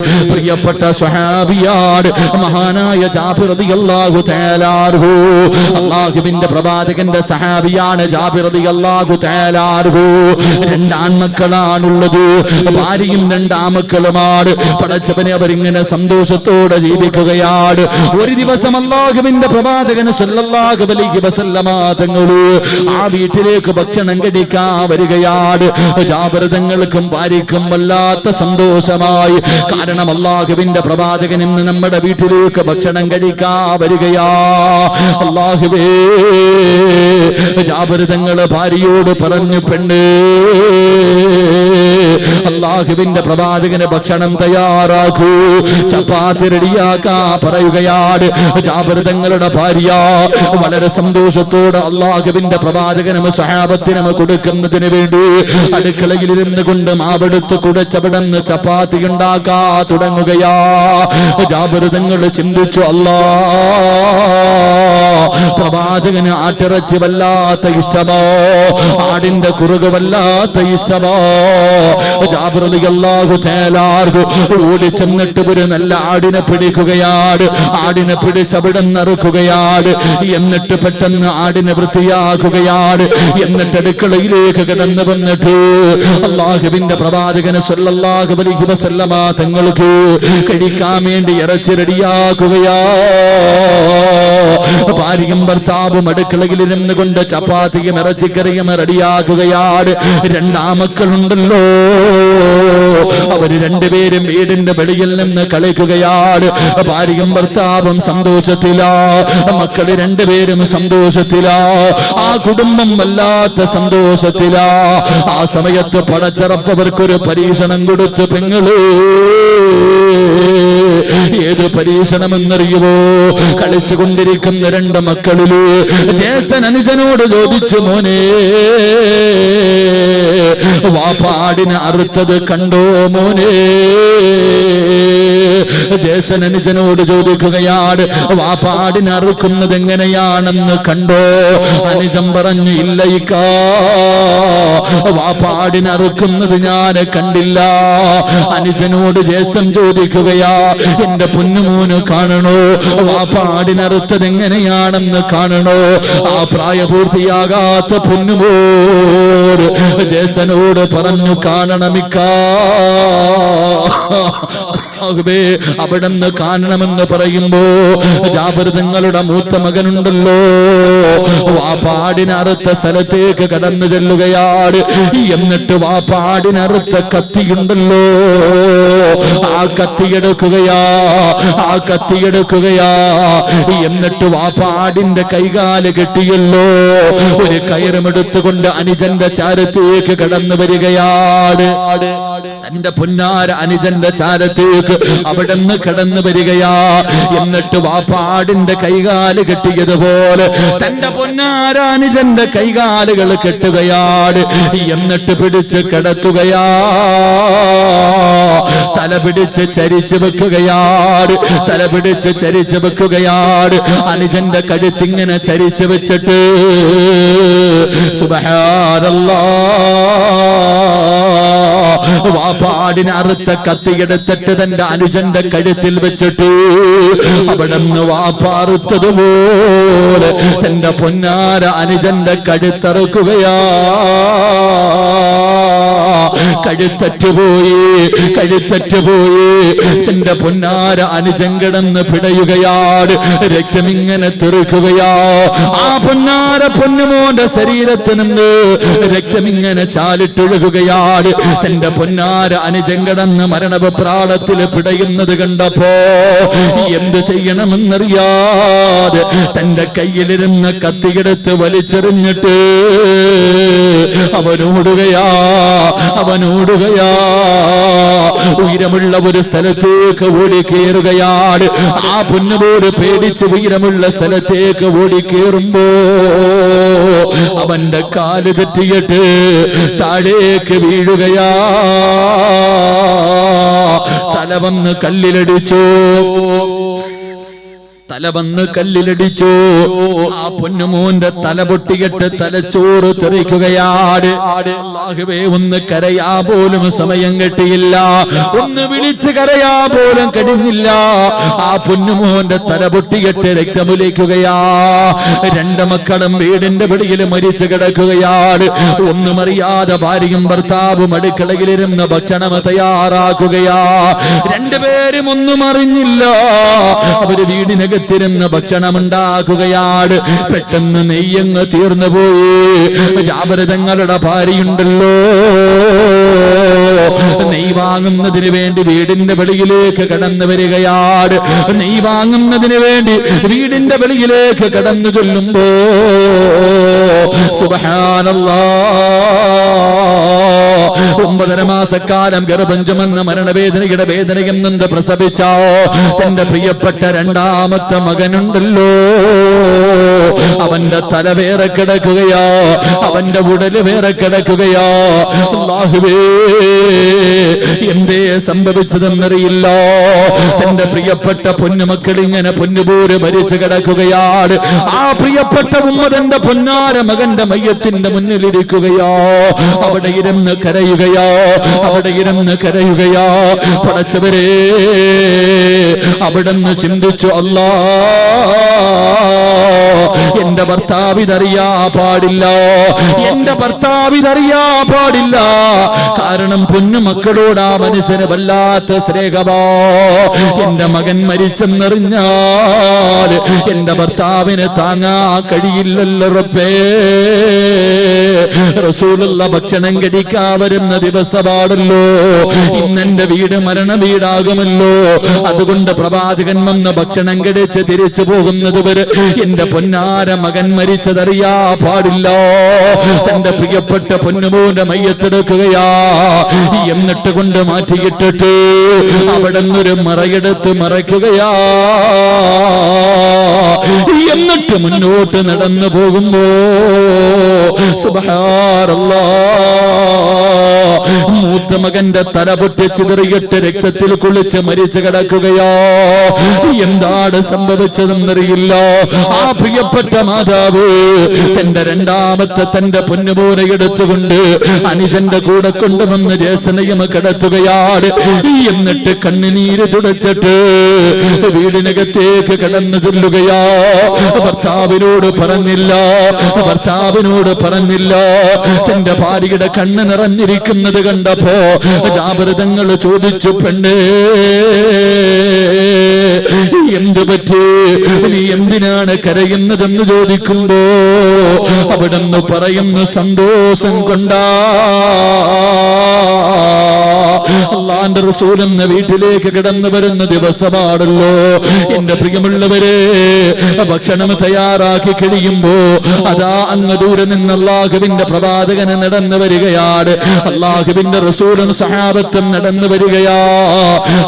പ്രിയപ്പെട്ട സ്വഹാബിയാണ് മഹാനായ ജാബിർ റളിയല്ലാഹു തആല അൻഹു. അല്ലാഹുവിന്റെ പ്രവാചകന്റെ സഹാബിയാണ് ജാബിർ റളിയല്ലാഹു തആല അൻഹു. രണ്ട് ആൺമക്കളാണുള്ളത്, ഭാര്യയും രണ്ട് ആൺമക്കളുമാണ്. പടച്ചവനെ അവരിങ്ങനെ സന്തോഷത്തോടെ ജീവിക്കുകയാണ്. ഒരു ദിവസം അല്ലാഹുവിന്റെ പ്രവാചകൻ സല്ലല്ലാഹു അലൈഹി വസല്ലമ തങ്ങൾ ആ വീട്ടിലേക്ക് ഭക്ഷണം കഴിക്കാൻ വരികയാണ്. ജാബിർ തങ്ങൾക്കും ഭാര്യയ്ക്കും വല്ലാത്ത സന്തോഷമായി. കാരണം അല്ലാഹുവിന്റെ പ്രവാചകൻ ഇന്ന് നമ്മുടെ വീട്ടിലേക്ക് ഭക്ഷണം കഴിക്കാൻ വരികയാ. അല്ലാഹുവേ, ജാബിർ തങ്ങൾ ഭാര്യയോട് പറഞ്ഞു, പെണ്ണ്, അല്ലാഹുവിന്റെ പ്രവാചകന് ഭക്ഷണം തയ്യാറാക്കൂ, ചപ്പാത്തി റെഡിയാക്കാ പറയുകയാണ്. ജാബിർ തങ്ങളുടെ ഭാര്യ വളരെ സന്തോഷത്തോടെ അല്ലാഹുവിന്റെ പ്രവാചകനും സഹാബത്തിനും കൊടുക്കുന്നതിന് വേണ്ടി അടുക്കളയിൽ ഇരുന്ന് കൊണ്ട് മാവെടുത്ത് കുടച്ചവിടന്ന് ചപ്പാത്തി ഉണ്ടാക്കാ തുടങ്ങുകയാ. ജാബിർ തങ്ങൾ ചിന്തിച്ചു, അല്ലാ, പ്രവാചകന് ആട്ടിറച്ചി വല്ലാത്ത ഇഷ്ടമോ, ആടിന്റെ കുറുക് വല്ലാത്ത ഇഷ്ടമോ. ജാബിർ റളിയല്ലാഹു തആല ഓടി ചെന്നിട്ട് ഒരു നല്ല ആടിനെ പിടിക്കുകയാണ്. ആടിനെ പിടിച്ചവിടെ നറുക്കുകയാണ്. എന്നിട്ട് പെട്ടെന്ന് ആടിനെ വൃത്തിയാക്കുകയാണ്. എന്നിട്ട് അടുക്കളയിലേക്ക് കിടന്നു വന്നിട്ട് അല്ലാഹുവിന്റെ പ്രവാചകന് സല്ലല്ലാഹു അലൈഹി വസല്ലമ തങ്ങൾക്ക് കഴിക്കാൻ വേണ്ടി ഇറച്ചി റെഡിയാക്കുകയാ. ഭാര്യയും ഭർത്താവും അടുക്കളയിൽ ഇരുന്ന് കൊണ്ട് ചപ്പാത്തിയും ഇറച്ചിക്കറിയും റെഡിയാക്കുകയാണ്. രണ്ടാമക്കളുണ്ടല്ലോ, അവര് രണ്ടുപേരും വീടിന്റെ വെളിയിൽ നിന്ന് കളിക്കുകയാണ്. ഭാര്യയും ഭർത്താവും സന്തോഷത്തിലാ, മക്കള് രണ്ടുപേരും സന്തോഷത്തിലാ, ആ കുടുംബം വല്ലാത്ത സന്തോഷത്തിലാ. ആ സമയത്ത് പടച്ചറപ്പവർക്കൊരു പരീക്ഷണം കൊടുത്ത്, പെങ്ങള്, ഏത് പരീക്ഷണമെന്നറിയുമോ? കളിച്ചുകൊണ്ടിരിക്കുന്ന രണ്ട് മക്കളില് ജ്യേഷ്ഠൻ അനുജനോട് ചോദിച്ചു, മോനെ, വാപ്പാടിനെ അറുത്തത് കണ്ടോ മോനെ? ജ്യേഷ്ഠൻ അനുജനോട് ചോദിക്കുകയാണ്, വാപ്പാടിനെ അറുക്കുന്നത് എങ്ങനെയാണെന്ന് കണ്ടോ? അനുജൻ പറഞ്ഞു, ഇല്ല ഇക്കാ, വാപ്പാടിനെ അറുക്കുന്നത് ഞാൻ കണ്ടില്ല. അനുജനോട് ജ്യേഷ്ഠൻ ചോദിക്കുകയാ, എന്റെ പൊന്നുമോന് കാണണോ? വാപ്പാടിനറുത്തത് എങ്ങനെയാണെന്ന് കാണണോ? ആ പ്രായപൂർത്തിയാകാത്ത പൊന്നുമോൻ ജ്യേഷ്ഠനോട് പറഞ്ഞു, കാണണമിക്കാ, അവിടെന്ന് കാണണമെന്ന് പറയുമ്പോ ജാബിർ തങ്ങളുടെ മൂത്ത മകനുണ്ടല്ലോ, വാപ്പാടിനറുത്ത സ്ഥലത്തേക്ക് കടന്നു ചെല്ലുകയാണ്. എന്നിട്ട് വാപ്പാടിനറുത്ത കത്തിയുണ്ടല്ലോ, ആ കത്തിയെടുക്കുകയാ, ആ കത്തിയെടുക്കുകയാ. എന്നിട്ട് വാപ്പാടിന്റെ കൈകാല് കെട്ടിയല്ലോ, ഒരു കയറുമെടുത്തുകൊണ്ട് അനുജന്റെ ചാരത്തേക്ക് കടന്നു വരികയാണ്. തന്റെ പൊന്നാര അനുജന്റെ ചാരത്തേക്ക് അവിടെന്ന് കടന്നു വരികയാ. എന്നിട്ട് വാപ്പാടിന്റെ കൈകാല് കെട്ടിയതുപോലെ തന്റെ പൊന്നാര അനുജന്റെ കൈകാലുകൾ കെട്ടുകയാണ്. എന്നിട്ട് പിടിച്ച് കിടത്തുകയാ, തല പിടിച്ച് ചരിച്ചു വെക്കുകയാണ്, തല പിടിച്ച് ചരിച്ചു വെക്കുകയാണ്. അനുജന്റെ കഴുത്തിങ്ങനെ ചരിച്ചു വെച്ചിട്ട് സുബ്ഹാനല്ലാഹ്, വാപ്പാടിന് അറുത്ത കത്തിയെടുത്തിട്ട് തന്റെ അനുജന്റെ കഴുത്തിൽ വെച്ചിട്ട് അവിടെന്ന് വാപ്പാറുത്തതുപോലെ തന്റെ പൊന്നാര അനുജന്റെ കഴുത്തറുക്കുകയാ. കഴുത്തറ്റുപോയി, കഴുത്തറ്റുപോയി. തന്റെ പൊന്നാര അനുജൻ കിടന്ന് പിടയുകയാണ്. രക്തമിങ്ങനെ തെറിക്കുകയാ. ആ പൊന്നാര പൊന്നുമോന്റെ ശരീരത്തിൽ നിന്ന് രക്തമിങ്ങനെ ചാലിട്ടൊഴുകുകയാണ്. തന്റെ പൊന്നാര അനുജൻ കിടന്ന് മരണപ്രാളത്തിൽ പിടയുന്നത് കണ്ടപ്പോ എന്ത് ചെയ്യണമെന്നറിയാതെ തന്റെ കയ്യിലിരുന്ന കത്തിയെടുത്ത് വലിച്ചെറിഞ്ഞിട്ട് അവനോടുകയാ, അവനോടുകയാ. ഉയരമുള്ള ഒരു സ്ഥലത്തേക്ക് ഓടിക്കേറുകയാണ്. ആ പൊന്നുപോട് പേടിച്ച് ഉയരമുള്ള സ്ഥലത്തേക്ക് ഓടിക്കേറുമ്പോ അവന്റെ കാല് തെറ്റിയിട്ട് താഴേക്ക് വീഴുകയാ. തല വന്ന് കല്ലിലടിച്ചു. തല വന്ന് കല്ലിലടിച്ചു. ആ പൊന്നുമോന്റെ തല പൊട്ടിയിട്ട് തലച്ചോറ് തെറിക്കുകയാണ്. അല്ലാഹുവേ, ഒന്ന് കരയാ പോലും സമയം കിട്ടിയില്ല, ഒന്ന് വിളിച്ച് കരയാ പോലും കഴിഞ്ഞില്ല. ആ പൊന്നുമോന്റെ തല പൊട്ടിയിട്ട് രക്തമൊലിക്കുകയാ. രണ്ട് മക്കളും വീടിന്റെ വെളിയിൽ മരിച്ചു കിടക്കുകയാണ്. ഒന്നും അറിയാതെ ഭാര്യയും ഭർത്താവും അടുക്കളയിലിരുന്ന് ഭക്ഷണം തയ്യാറാക്കുകയാ. രണ്ടുപേരും ഒന്നും അറിഞ്ഞില്ല. അവര് വീടിനകത്തിരുന്ന് ഭക്ഷണം ഉണ്ടാക്കുകയാണ്. പെട്ടെന്ന് നെയ്യങ്ങ് തീർന്നു പോയി. ജാബിർ തങ്ങളുടെ ഭാര്യയുണ്ടല്ലോ, നെയ് വാങ്ങുന്നതിന് വേണ്ടി വീടിന്റെ വെളിയിലേക്ക് കടന്നു വരികയാണ്. നെയ് വാങ്ങുന്നതിന് വേണ്ടി വീടിന്റെ വെളിയിലേക്ക് കടന്നു ചൊല്ലുമ്പോ സുബ്ഹാനല്ലാഹ്, 9.5 മാസക്കാലം ഗർഭം ചുമന്ന മരണവേദനയുടെ വേദനയും നിന്ന് പ്രസവിച്ച തന്റെ പ്രിയപ്പെട്ട രണ്ടാമത്തെ മകനുണ്ടല്ലോ, അവന്റെ തല വേറെ കിടക്കുകയാ, അവന്റെ ഉടല് വേറെ കിടക്കുകയാ. അല്ലാഹുവേ, എന്തേ സംഭവിച്ചതെന്നറിയില്ല. തന്റെ പ്രിയപ്പെട്ട പൊന്നുമക്കൾ ഇങ്ങനെ പൊന്നുപോലെ മരിച്ചു കിടക്കുകയാണ്. ആ പ്രിയപ്പെട്ട ഉമ്മ തന്റെ പൊന്നാര മകന്റെ മയ്യത്തിന്റെ മുന്നിലിരിക്കുകയാ. അവിടെ ഇരുന്ന് കരയുകയാ, അവിടെ ഇരുന്ന് കരയുകയാ. പടച്ചവരെ, അവിടുന്ന് ചിന്തിച്ചു, അല്ലാ, എന്റെ ഭർത്താവ് ഇതറിയാ പാടില്ല, എന്റെ ഭർത്താവ് ഇതറിയാ പാടില്ല. കാരണം പൊന്നുമക്കളോട് ആ മനുഷ്യന് വല്ലാത്ത സ്നേഹമാ. എന്റെ മകൻ മരിച്ചെന്നറിഞ്ഞാൽ എന്റെ ഭർത്താവിന് താങ്ങാ കഴിയില്ലല്ലോ റബ്ബേ. റസൂലുള്ള ഭക്ഷണം കഴിക്കാൻ വരുന്ന ദിവസമാണല്ലോ, ഇന്നെന്റെ വീട് മരണ വീടാകുമല്ലോ. അതുകൊണ്ട് പ്രവാചകൻ വന്ന് ഭക്ഷണം കഴിച്ച് തിരിച്ചു പോകുന്നത് വരെ എന്റെ പൊന്നാര മകൻ മരിച്ചതറിയാ പാടില്ല. തന്റെ പ്രിയപ്പെട്ട പൊന്നുമോന്റെ മയ്യത്തെടുക്കുകയാ. എന്നിട്ട് കൊണ്ട് മാറ്റിയിട്ടിട്ട് അവിടെ നിന്നൊരു മറയെടുത്ത് മറയ്ക്കുകയാ. എന്നിട്ട് മുന്നോട്ട് നടന്നു പോകുമ്പോ സുബ്ഹാനല്ലാഹ്, മൂത്ത മകന്റെ തല പൊട്ടി ചിതറിയിട്ട് രക്തത്തിൽ കുളിച്ച് മരിച്ചു കിടക്കുകയോ. എന്താണ് സംഭവിച്ചതെന്നറിയില്ല. ആ പ്രിയപ്പെട്ട മാതാവ് തന്റെ രണ്ടാമത്തെ തന്റെ പൊന്നുപോലെ എടുത്തുകൊണ്ട് അനുജന്റെ കൂടെ കൊണ്ടുവന്ന് ജ്യേഷ്ഠനെയും കിടത്തുകയാണ്. എന്നിട്ട് കണ്ണുനീര് തുടച്ചിട്ട് വീടിനകത്തേക്ക് കടന്നു ചൊല്ലുകയാ. ഭർത്താവിനോട് പറഞ്ഞില്ല, ഭർത്താവിനോട് പറഞ്ഞില്ല. തന്റെ ഭാര്യയുടെ കണ്ണ് നിറഞ്ഞിരിക്കുന്നത് കണ്ടപ്പോ ജാബിർ തങ്ങൾ ചോദിച്ചു, പെണ്ണേ, എന്ത് പറ്റി, നീ എന്തിനാണ് കരയുന്നതെന്ന് ചോദിക്കുമ്പോ അവിടുന്ന് പറയുന്നു, സന്തോഷം കൊണ്ടാ. അല്ലാഹുവിന്റെ റസൂൽ എന്ന വീട്ടിലേക്ക് കടന്നു വരുന്ന ദിവസമാണല്ലോ. എന്റെ പ്രിയമുള്ളവരെ, ഭക്ഷണം തയ്യാറാക്കി കഴിയുമ്പോ അതാ അങ്ങ് ദൂരെ നിന്ന് അല്ലാഹുവിന്റെ പ്രവാചകന് നടന്നു വരികയാണ്. അല്ലാഹുവിന്റെ റസൂലും സഹാബത്തും നടന്നു വരികയാ.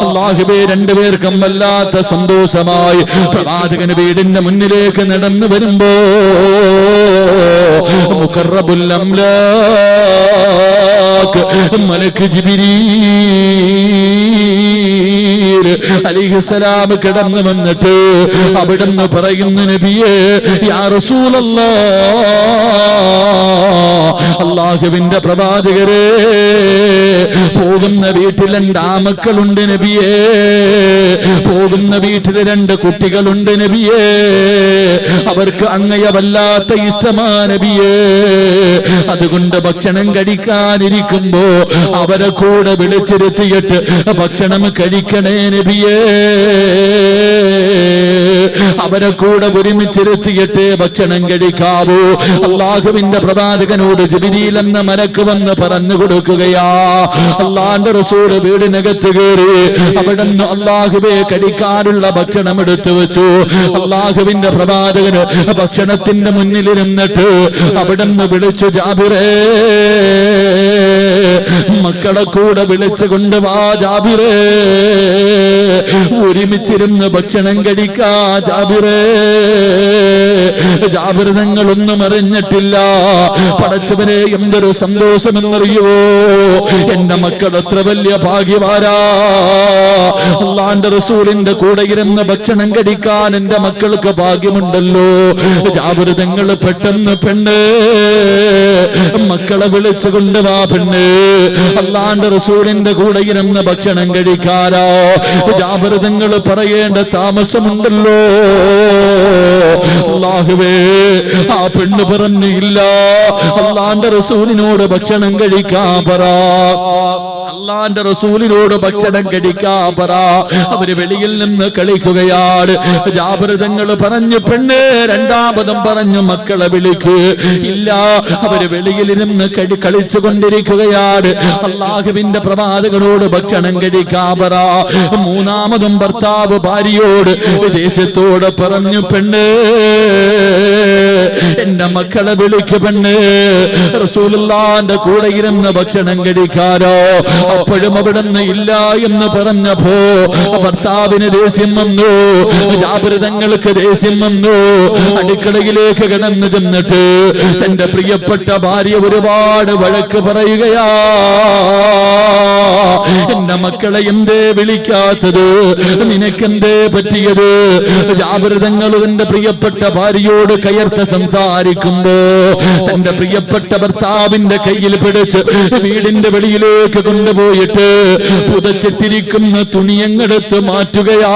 അല്ലാഹുവേ, രണ്ടുപേർക്കും വല്ലാത്ത സന്തോഷമായി. പ്രവാചകന് വീടിന്റെ മുന്നിലേക്ക് നടന്നു വരുമ്പോ മുഖറബുൽ അംലാക്ക് മലക്ക് ജിബ്രീൽ അലൈഹിസ്സലാം കടന്നു വന്നിട്ട് അവിടുന്ന് പറയുന്നു, നബിയേ, യാ റസൂലല്ലാഹ്, അല്ലാഹുവിന്റെ പ്രവാചകരെ, പോകുന്ന വീട്ടിൽ 2 ആമക്കളുണ്ട് നബിയേ, പോകുന്ന വീട്ടിൽ 2 കുട്ടികളുണ്ട് നബിയേ, അവർക്ക് അങ്ങയെ വല്ലാത്ത ഇഷ്ടമാ നബിയേ. അതുകൊണ്ട് ഭക്ഷണം കഴിക്കാനിരിക്കുമ്പോ അവരെ കൂടെ വിളിച്ചിരുത്തിയിട്ട് ഭക്ഷണം കഴിക്കണേ നബിയേ. അവരെ കൂടെ ഒരുമിച്ചിരുത്തിയിട്ട് ഭക്ഷണം കഴിക്കാവൂ. അല്ലാഹുവിന്റെ പ്രവാചകനോട് ജിബ്രീൽ എന്ന മലക്ക് വന്ന് പറഞ്ഞു കൊടുക്കുകയാ. അല്ലാഹുവിന്റെ റസൂൽ വീടിനകത്ത് കയറി അവിടുന്ന് അല്ലാഹുവേ കഴിക്കാനുള്ള ഭക്ഷണം എടുത്തു വെച്ചു. അല്ലാഹുവിന്റെ പ്രവാചകന് ഭക്ഷണത്തിന്റെ മുന്നിലിരുന്നിട്ട് അവിടുന്ന് വിളിച്ചു, ജാബിറേ, മക്കളെ കൂടെ വിളിച്ചു കൊണ്ടുവാ ജാബിറേ. ഒരുമിച്ചിരുന്ന് ഭക്ഷണം കഴിക്കാ ജാബിറേ. ജാബിർ തങ്ങളൊന്നും അറിഞ്ഞിട്ടില്ല. പടച്ചവനെ എന്തൊരു സന്തോഷമെന്നറിയോ, എന്റെ മക്കൾ എത്ര വലിയ ഭാഗ്യവാരാ. അല്ലാഹുവിന്റെ റസൂലിന്റെ കൂടെ ഇരുന്ന് ഭക്ഷണം കഴിക്കാൻ എന്റെ മക്കൾക്ക് ഭാഗ്യമുണ്ടല്ലോ. ജാബിർ തങ്ങൾ പെട്ടെന്ന് പെണ്ണ് മക്കളെ വിളിച്ചു കൊണ്ടുവാ പെണ്ണ്, അല്ലാഹുവിന്റെ റസൂലിന്റെ കൂടെ ഇരുന്ന് ഭക്ഷണം കഴിക്കാരോ. ജാബിർ തങ്ങൾ പറയേണ്ട താമസമുണ്ടല്ലോ. അല്ലാഹുവേ, ആ പെണ്ണ് പറഞ്ഞു ഇല്ല, അല്ലാഹുവിന്റെ റസൂലിനോട് ഭക്ഷണം കഴിക്കാൻ പറ, അല്ലാഹുവിന്റെ റസൂലിനോട് ഭക്ഷണം കഴിക്കാൻ പറ. അവര് വെളിയിൽ നിന്ന് കളിക്കുകയാണ്. ജാബിർ തങ്ങൾ പറഞ്ഞു പെണ്ണ് രണ്ടാമതും പറഞ്ഞു മക്കളെ വിളിക്ക്. ഇല്ല, അവര് വെളിയിൽ നിന്ന് കളിച്ചു കൊണ്ടിരിക്കുകയാണ്. അല്ലാഹുവിന്റെ പ്രവാചകനോട് ഭക്ഷണം കഴിക്കാൻ പറ. മൂന്നാമതും ഭർത്താവ് ഭാര്യയോട് ദേശത്തോട് പറഞ്ഞു പെണ്ണ് എന്റെ മക്കളെ വിളിക്ക് പെണ്ണ്, റസൂലുള്ളാഹിന്റെ കൂടെ ഇരുന്ന് ഭക്ഷണം കഴിക്കാരോ. അപ്പോഴും അവിടുന്ന് ഇല്ല എന്ന് പറഞ്ഞപ്പോ ഭർത്താവിന് ദേഷ്യം വന്നു, ജാബിർ തങ്ങൾക്ക് ദേഷ്യം വന്നു. അടുക്കളയിലേക്ക് കടന്നു ചെന്നിട്ട് തന്റെ പ്രിയപ്പെട്ട ഭാര്യ ഒരുപാട് വഴക്ക് പറയുകയാ. എന്റെ മക്കളെ എന്തേ വിളിക്കാത്തത്, നിനക്കെന്തേ പറ്റിയത്? ജാബിർ തങ്ങൾ തന്റെ പ്രിയപ്പെട്ട ഭാര്യയോട് കയർത്ത് സംസാരിക്കുമ്പോ തന്റെ പ്രിയപ്പെട്ട ഭർത്താവിന്റെ കയ്യിൽ പിടിച്ച് വീടിന്റെ വെളിയിലേക്ക് കൊണ്ടുപോയിട്ട് പുതച്ചിട്ടിരിക്കുന്ന തുണിയങ്ങെടുത്ത് മാറ്റുകയാ.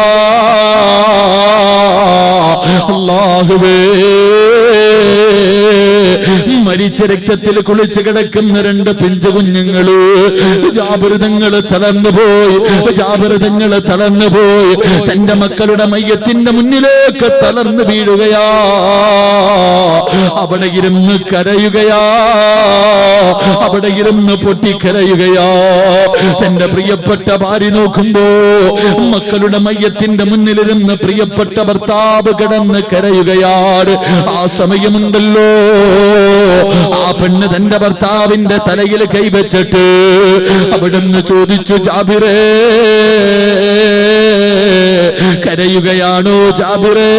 അല്ലാഹുവേ, മരിച്ച രക്തത്തിൽ കുളിച്ച് കിടക്കുന്ന രണ്ട് പിഞ്ചു കുഞ്ഞുങ്ങള്. ജാബിർ തങ്ങൾ തളർന്നുപോയി, ജാബിർ തങ്ങൾ തളർന്നുപോയി. തന്റെ മക്കളുടെ മയ്യത്തിന്റെ മുന്നിലേക്ക് തളർന്നു വീഴുകയാ. അവിടെ ഇരുന്ന് കരയുകയാ, അവിടെ ഇരുന്ന് പൊട്ടിക്കരയുകയാ. തന്റെ പ്രിയപ്പെട്ട ഭാര്യ നോക്കുമ്പോ മക്കളുടെ മയ്യത്തിന്റെ മുന്നിലിരുന്ന് പ്രിയപ്പെട്ട ഭർത്താവ് കിടന്ന് കരയുകയാണ്. ആ സമയമുണ്ടല്ലോ ആ പെണ്ണ് തന്റെ ഭർത്താവിന്റെ തലയിൽ കൈവച്ചിട്ട് അവിടുന്ന് ചോദിച്ചു, ജാബിറേ കരയുകയാണോ ജാബിറേ?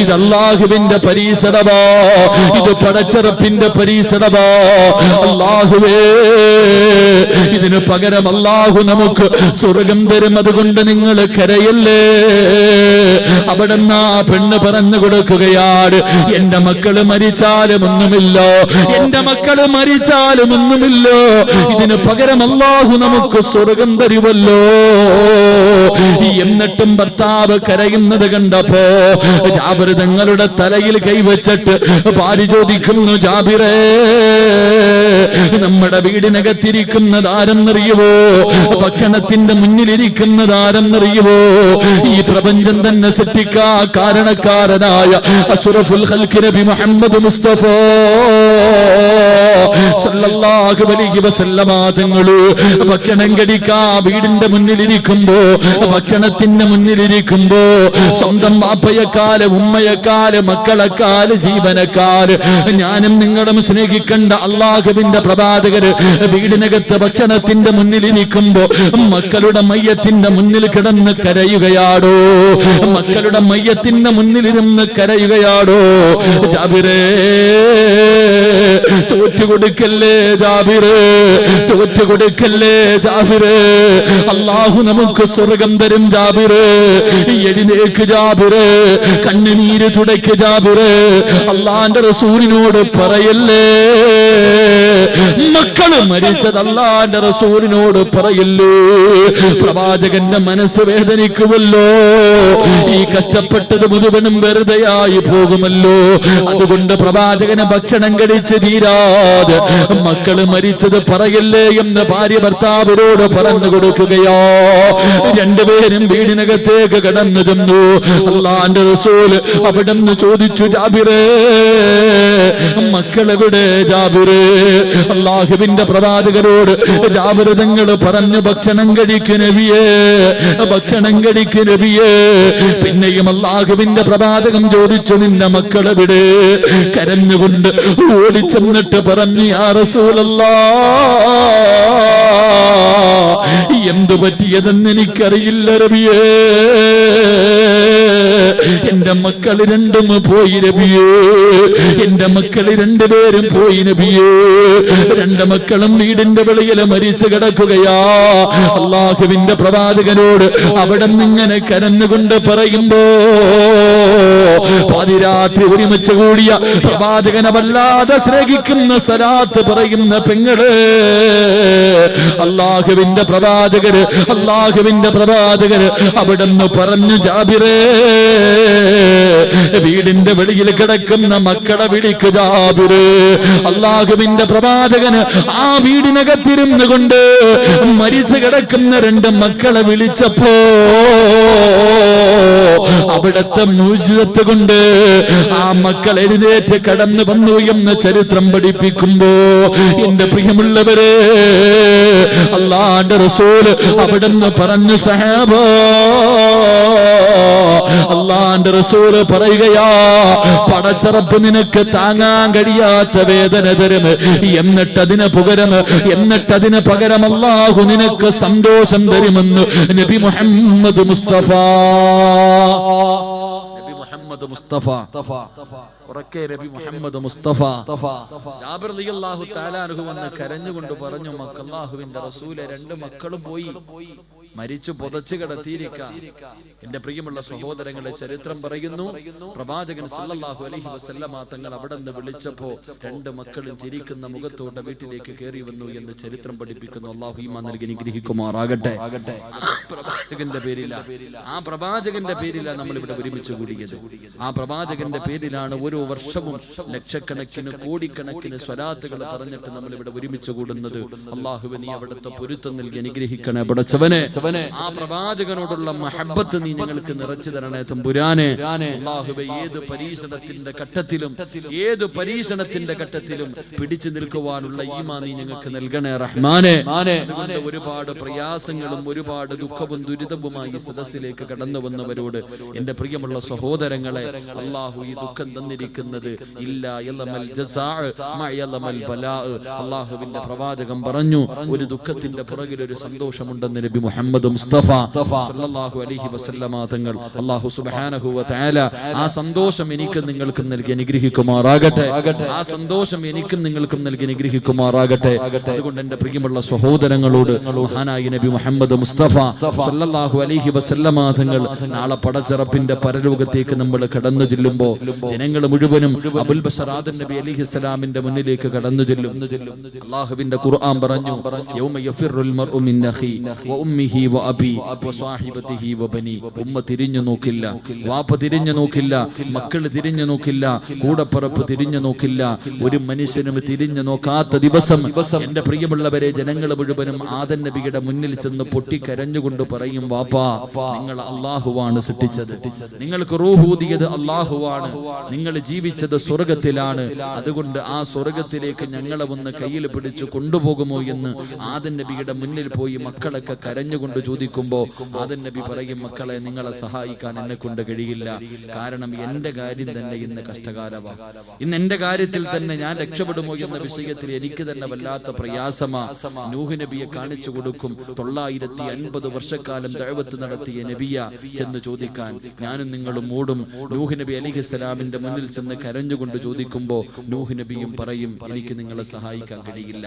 ഇത് അല്ലാഹുവിന്റെ പരീക്ഷണമാ, ഇത് പടച്ചറപ്പിന്റെ പരീക്ഷണമാ. അല്ലാഹുവേ, ഇതിന് പകരം അല്ലാഹു നമുക്ക് സ്വർഗം തരും, അതുകൊണ്ട് നിങ്ങൾ കരയല്ലേ. അവിടെന്ന് ആ പെണ്ണ് പറഞ്ഞു കൊടുക്കുകയാണ്, എന്റെ മക്കള് മരിച്ചാലും ഒന്നുമില്ല, എന്റെ മക്കള് മരിച്ചാലും ഒന്നുമില്ല, ഇതിന് പകരം അല്ലാഹു നമുക്ക് സ്വർഗം തരുമല്ലോ. എന്നിട്ടും ഭർത്താവ് കരയുന്നത് കണ്ടപ്പോ ജാബിർ തങ്ങളുടെ തലയിൽ കൈവച്ചിട്ട് ഭാര്യ ചോദിക്കുന്നു, ജാബിറേ നമ്മുടെ വീടിനകത്തിരിക്കുന്നത് ആരെന്നറിയുവോ? ഭക്ഷണത്തിന്റെ മുന്നിലിരിക്കുന്നത് ആരെന്നറിയുവോ? ഈ പ്രപഞ്ചം തന്നെ സൃഷ്ടിക്കാ കാരണക്കാരനായ അസ്റഫുൽ ഖൽഖ് നബി മുഹമ്മദ് മുസ്തഫ സല്ലല്ലാഹു അലൈഹി വസല്ലമ തങ്ങള് ഭക്ഷണം കഴിക്കാ വീടിന്റെ മുന്നിലിരിക്കുമ്പോ, ഭക്ഷണത്തിന്റെ മുന്നിലിരിക്കുമ്പോ സ്വന്തം വാപ്പയെക്കാല് ഉമ്മയെക്കാല് മക്കളെക്കാല് ജീവനെക്കാല് ഞാനും നിങ്ങളും സ്നേഹിക്കേണ്ട അല്ലാഹുവിന്റെ പ്രവാചകര് വീടിനകത്ത് ഭക്ഷണത്തിന്റെ മുന്നിലിരിക്കുമ്പോ മക്കളുടെ മയ്യത്തിന്റെ മുന്നിൽ കിടന്ന് കരയുകയാടോ, മക്കളുടെ മയ്യത്തിന്റെ മുന്നിലിരുന്ന് കരയുകയാടോ. ജാബിറേ തോറ്റുകൊടുക്കല്ലേ ജാബിറേ, തോറ്റുകൊടുക്കല്ലേ ജാബിറേ. അല്ലാഹു നമുക്ക് സ്വർഗം തരും ജാബിറേ. എഴുന്നേക്ക് ജാബിറേ, കണ്ണുനീര് തുടയ്ക്ക് ജാബിറേ. അല്ലാഹുവിന്റെ റസൂലിനോട് പറയല്ലേ, മക്കള് മരിച്ചത് അല്ലാഹുവിന്റെ റസൂലിനോട് പറയല്ലേ. പ്രവാചകന്റെ മനസ്സ് വേദനിക്കുമല്ലോ, ഈ കഷ്ടപ്പെട്ടത് മുഴുവനും വെറുതെയായി പോകുമല്ലോ. അതുകൊണ്ട് പ്രവാചകന് ഭക്ഷണം കഴിച്ച് തീരാതെ മക്കള് മരിച്ചത് പറയല്ലേ എന്ന് ഭാര്യ ഭർത്താവിനോട് പറഞ്ഞു കൊടുക്കുകയോ. രണ്ടുപേരും വീടിനകത്തേക്ക് കടന്നു ചെന്നു. അല്ലാഹുവിന്റെ റസൂല് അവിടുന്ന് ചോദിച്ചു, ജാബിറേ മക്കളെവിടെ ജാബിറേ? അല്ലാഹുവിന്റെ പ്രവാചകരോട് ജാബിർ തങ്ങൾ പറഞ്ഞു, ഭക്ഷണം കഴിക്ക് നബിയേ, ഭക്ഷണം കഴിക്ക് നബിയേ. പിന്നെയും അല്ലാഹുവിന്റെ പ്രവാചകൻ ചോദിച്ചു, നിന്റെ മക്കളെവിടെ? കരഞ്ഞുകൊണ്ട് ഓടിച്ചെന്നിട്ട് പറഞ്ഞു, പറഞ്ഞു, യാ റസൂലല്ലാഹ്, എന്തു പറ്റിയതെന്ന് എനിക്കറിയില്ല നബിയേ. എന്റെ മക്കൾ രണ്ടും പോയി നബിയേ, എന്റെ മക്കൾ രണ്ടുപേരും പോയി നബിയേ. രണ്ട് മക്കളും വീടിന്റെ വെളിയിൽ മരിച്ചു കിടക്കുകയാ. അല്ലാഹുവിന്റെ പ്രവാചകനോട് അവിടെ നിന്നിങ്ങനെ കരഞ്ഞുകൊണ്ട് പറയുമ്പോ പാതിരാത്രി ഒരുമിച്ച് കൂടിയ പ്രവാചകനെ വല്ലാതെ സ്നേഹിക്കുന്ന സലാത്ത് പറയുന്ന പെങ്ങള്, അല്ലാഹുവിന്റെ പ്രവാചകര് അവിടെന്ന് പറഞ്ഞു, ജാബിറേ, വീടിന്റെ വെളിയിൽ കിടക്കുന്ന മക്കളെ വിളിക്കു ജാബിറേ. അല്ലാഹുവിന്റെ പ്രവാചകന് ആ വീടിനകത്തിരുന്നു കൊണ്ട് മരിച്ചു കിടക്കുന്ന രണ്ട് മക്കളെ വിളിച്ചപ്പോ അവിടത്തെ മുഅ്ജിസത്ത് കൊണ്ട് ആ മക്കൾ എഴുന്നേറ്റ് കടന്നു വന്നു എന്ന് ചരിത്രം പഠിപ്പിക്കുമ്പോ, എന്റെ പ്രിയമുള്ളവരെ, അല്ലാഹുവിന്റെ റസൂൽ അവിടുന്ന് പറഞ്ഞു, സഹാബാ, അല്ലാഹുവിന്റെ റസൂൽ പറയുകയാ, പടച്ചറപ്പ് നിനക്ക് താങ്ങാൻ കഴിയാത്ത വേദന തരും, എന്നിട്ടതിന് പകരം അല്ലാഹു നിനക്ക് സന്തോഷം തരുമെന്ന് നബി മുഹമ്മദ് മുസ്തഫ. ഉറക്കെ നബി മുഹമ്മദ് മുസ്തഫ. ജാബിർ റളിയല്ലാഹു തആല അൻഹു വന്ന് കരഞ്ഞുകൊണ്ട് പറഞ്ഞു, അല്ലാഹുവിന്റെ റസൂലെ, രണ്ട് മക്കളും പോയി, മരിച്ചു പുതച്ചു കിടത്തിയിരിക്കാം. എന്റെ പ്രിയമുള്ള സഹോദരങ്ങളെ, ചരിത്രം പറയുന്നു, പ്രവാചകൻ സല്ലല്ലാഹു അലൈഹി വസല്ലമ തങ്ങൾ അവിടെ നിന്ന് വിളിച്ചപ്പോ രണ്ട് മക്കളും ചിരിക്കുന്ന മുഖത്തോടെ വീട്ടിലേക്ക് കയറി വന്നു എന്ന് ചരിത്രം പഠിപ്പിക്കുന്നു. അല്ലാഹു ഈമാൻ നൽകി അനുഗ്രഹിക്കുമാറാകട്ടെ. ആ പ്രവാചകന്റെ പേരിലാണ് നമ്മൾ ഇവിടെ ഒരുമിച്ച് കൂടിയത്. ആ പ്രവാചകന്റെ പേരിലാണ് ഓരോ വർഷവും ലക്ഷക്കണക്കിന് കോടിക്കണക്കിന് സ്വലാത്തുകൾ പറഞ്ഞിട്ട് നമ്മൾ ഇവിടെ ഒരുമിച്ച് കൂടുന്നത്. അല്ലാഹുവേ, നീ അവിടുത്തെ പൊരുത്തം നൽകി അനുഗ്രഹിക്കണേ പടച്ചവനെ. ആ പ്രവാചകനോടുള്ള മഹബ്ബത്ത് നീ ഞങ്ങൾക്ക് നിറച്ചു തരണേ തമ്പുരാനെ. അല്ലാഹുവേ, ഏത് പരീക്ഷണത്തിന്റെ ഘട്ടത്തിലും പിടിച്ചു നിൽക്കുവാനുള്ള ഈമാൻ നീ ഞങ്ങൾക്ക് നൽകണേ റഹ്മാനെ. അതുകൊണ്ട് ഒരുപാട് പ്രയാസങ്ങളും ഒരുപാട് ദുഃഖവും ദുരിതവുമായി സദസ്സിലേക്ക് കടന്നു വന്നവരോട്, എന്റെ പ്രിയമുള്ള സഹോദരങ്ങളെ, അല്ലാഹു ഈ ദുഃഖം തന്നിരിക്കുന്നത് അല്ലാഹുവിന്റെ പ്രവാചകൻ പറഞ്ഞു, ഒരു ദുഃഖത്തിന്റെ പുറകിൽ ഒരു സന്തോഷമുണ്ടെന്ന് നബി മുഹമ്മദ് മുസ്തഫ സല്ലല്ലാഹു അലൈഹി വസല്ലമ തങ്ങൾ. അല്ലാഹു സുബ്ഹാനഹു വ തആല ആ സന്തോഷം എനിക്കും നിങ്ങൾക്കും നൽകി അനുഗ്രഹിക്കുമാറാകട്ടെ. ആ സന്തോഷം എനിക്കും നിങ്ങൾക്കും നൽകി അനുഗ്രഹിക്കുമാറാകട്ടെ. അതുകൊണ്ട് എന്റെ പ്രിയമുള്ള സഹോദരങ്ങളോട് മഹാനായ നബി മുഹമ്മദ് മുസ്തഫ സല്ലല്ലാഹു അലൈഹി വസല്ലമ തങ്ങൾ നാളെ പടച്ചറപ്പിന്റെ പരലോകത്തേക്ക് നമ്മൾ കടന്നു ചെല്ലുമ്പോ ജനങ്ങൾ മുഴുവനും അബുൽ ബശർ ആദം നബി അലൈഹിസ്സലാമിന്റെ മുന്നിലേക്ക് കടന്നു ചെല്ലും. അല്ലാഹുവിന്റെ ഖുർആൻ പറഞ്ഞു, യൗമ യഫിറുൽ മർഉ മിൻ അഖി വ ഉമ്മിഹി വ അബി വ സ്വഹിബതിഹി വ ബനി. ഉമ്മ തിരിഞ്ഞു നോക്കില്ല, വാപ്പ തിരിഞ്ഞു നോക്കില്ല, മക്കൾ തിരിഞ്ഞു നോക്കില്ല, കൂടപ്പറപ്പ് തിരിഞ്ഞു നോക്കില്ല. ഒരു മനുഷ്യനും തിരിഞ്ഞു നോക്കാത്ത ദിവസം എന്റെ പ്രിയമുള്ളവരെ, ജനങ്ങൾ മുഴുവനും ആദം നബിയുടെ മുന്നിൽ ചെന്ന് പൊട്ടിക്കരഞ്ഞുകൊണ്ട് പറയും, വാപ്പാ, നിങ്ങൾ അല്ലാഹുവാണ് സൃഷ്ടിച്ചത്, നിങ്ങൾക്ക് റൂഹ് ഊതിയത് അല്ലാഹുവാണ്, നിങ്ങൾ ജീവിച്ചത് സ്വർഗത്തിലാണ്, അതുകൊണ്ട് ആ സ്വർഗത്തിലേക്ക് ഞങ്ങളെ ഒന്ന് കയ്യിൽ പിടിച്ചു കൊണ്ടുപോകുമോ എന്ന് ആദം നബിയുടെ മുന്നിൽ പോയി മക്കളൊക്കെ കരഞ്ഞുകൊണ്ട് ചോദിക്കുമ്പോ ആദം നബി പറയും, മക്കളെ, നിങ്ങളെ സഹായിക്കാൻ എന്നെ കൊണ്ട് കഴിയില്ല, കാരണം എന്റെ കാര്യം തന്നെ ഇന്ന് കഷ്ടകാലമാണ്, ഇന്ന് എന്റെ കാര്യത്തിൽ തന്നെ ഞാൻ രക്ഷപ്പെടുമോ എന്ന വിഷയത്തിൽ എനിക്ക് തന്നെ വല്ലാത്ത പ്രയാസമാ. നൂഹ് നബിയെ കാണിച്ചു കൊടുക്കും, 950 വർഷക്കാലം ദഅവത്ത് നടത്തിയ നബിയ ചെന്ന് ചോദിക്കാൻ ഞാനും നിങ്ങളും ഓടും. നൂഹ് നബി അലൈഹിസ്സലാമിന്റെ മുന്നിൽ ചെന്ന് കരഞ്ഞുകൊണ്ട് ചോദിക്കുമ്പോ നൂഹ് നബിയും പറയും, എനിക്ക് നിങ്ങളെ സഹായിക്കാൻ കഴിയില്ല.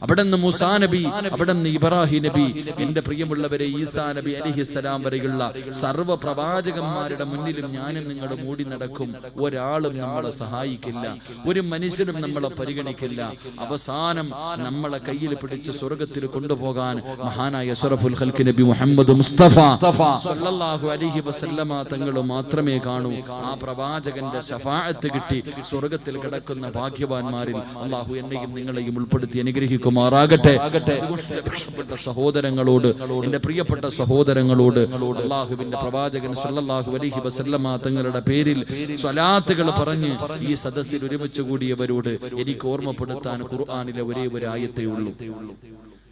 അവിടെ നിന്ന് മൂസാ നബി, അവിടെ നിന്ന് ഇബ്രാഹിം നബി, എന്റെ പ്രിയമുള്ളവരെ, ഈസാ നബി അലൈഹിസ്സലാം വരെയുള്ള സർവ്വ പ്രവാചകന്മാരുടെ മുന്നിലും ഞാനും നിങ്ങളും മൂടി നടക്കും. ഒരാളും നമ്മളെ സഹായിക്കില്ല, ഒരു മനുഷ്യനും നമ്മളെ പരിഗണിക്കില്ല. അവസാനം നമ്മളെ കയ്യിൽ പിടിച്ച് സ്വർഗത്തിൽ കൊണ്ടുപോകാൻ മഹാനായ അഷ്റഫുൽ ഖൽഖ് നബി മുഹമ്മദ് മുസ്തഫ സല്ലല്ലാഹു അലൈഹി വസല്ലമ തങ്ങൾ മാത്രമേ കാണൂ. ആ പ്രവാചകന്റെ ശഫാഅത്ത് കിട്ടി സ്വർഗത്തിൽ കിടക്കുന്ന ഭാഗ്യവാന്മാരിൽ അല്ലാഹു എന്നെയും നിങ്ങളെയും ഉൾപ്പെടുത്തി അനുഗ്രഹിക്കുമാറാകട്ടെ. പ്രിയപ്പെട്ട സഹോദരങ്ങളോട്, എന്റെ പ്രിയപ്പെട്ട സഹോദരങ്ങളോട്, അല്ലാഹുവിന്റെ പ്രവാചകൻ സല്ലല്ലാഹു അലൈഹി വസല്ലമ തങ്ങളുടെ പേരിൽ സ്വലാത്തുകൾ പറഞ്ഞ് ഈ സദസ്സിൽ ഒരുമിച്ച് കൂടിയവരോട് എനിക്ക് ഓർമ്മപ്പെടുത്താൻ ഖുർആനിലെ ഒരേ ഒരു ആയത്തേ ഉള്ളൂ.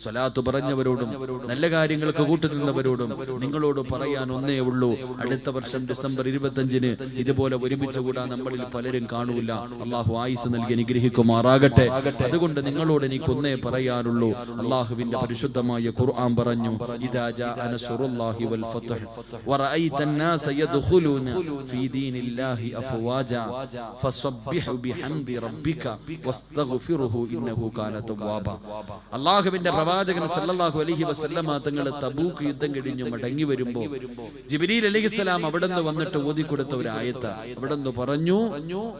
സ്വലാത്ത് പറഞ്ഞവരോടും നല്ല കാര്യങ്ങൾക്ക് കൂട്ടുനിന്നവരോടും നിങ്ങളോട് പറയാൻ ഒന്നേ ഉള്ളൂ, അടുത്ത വർഷം ഡിസംബർ 25-ന് ഇതുപോലെ ഒരുമിച്ച് കൂടാൻ നമ്മളിൽ പലരും കാണൂല. അള്ളാഹു ആയുസ് നൽകി അനുഗ്രഹിക്കുമാറാകട്ടെ. അതുകൊണ്ട് നിങ്ങളോട് എനിക്കൊന്നേ പറയാനുള്ളൂ. അള്ളാഹുവിന്റെ പരിശുദ്ധമായ ഖുർആൻ പറഞ്ഞു, ഇദാ ജാഅ നസ്റുല്ലാഹി വൽ ഫത്ഹ് വറഅയ്ത അന്നാസ യദ്ഖുലൂന ഫീ ദീനില്ലാഹി അഫ്വാജാ ഫസബ്ബിഹു ബിഹംദി റബ്ബിക വസ്തഗ്ഫിറുഹു ഇന്നഹു കാന തവ്വാബാ. അള്ളാഹുവിന്റെ പ്രവാചകൻ സല്ലല്ലാഹു അലൈഹി വസല്ലമ തങ്ങൾ തബൂക്ക് യുദ്ധം കഴിഞ്ഞു മടങ്ങി വരുമ്പോൾ ജിബ്രീൽ അലൈഹിസ്സലാം അവിടുന്ന് വന്നിട്ട് ഓതിക്കൊടുത്ത ഒരു ആയത്ത്. അവിടുന്ന് പറഞ്ഞു,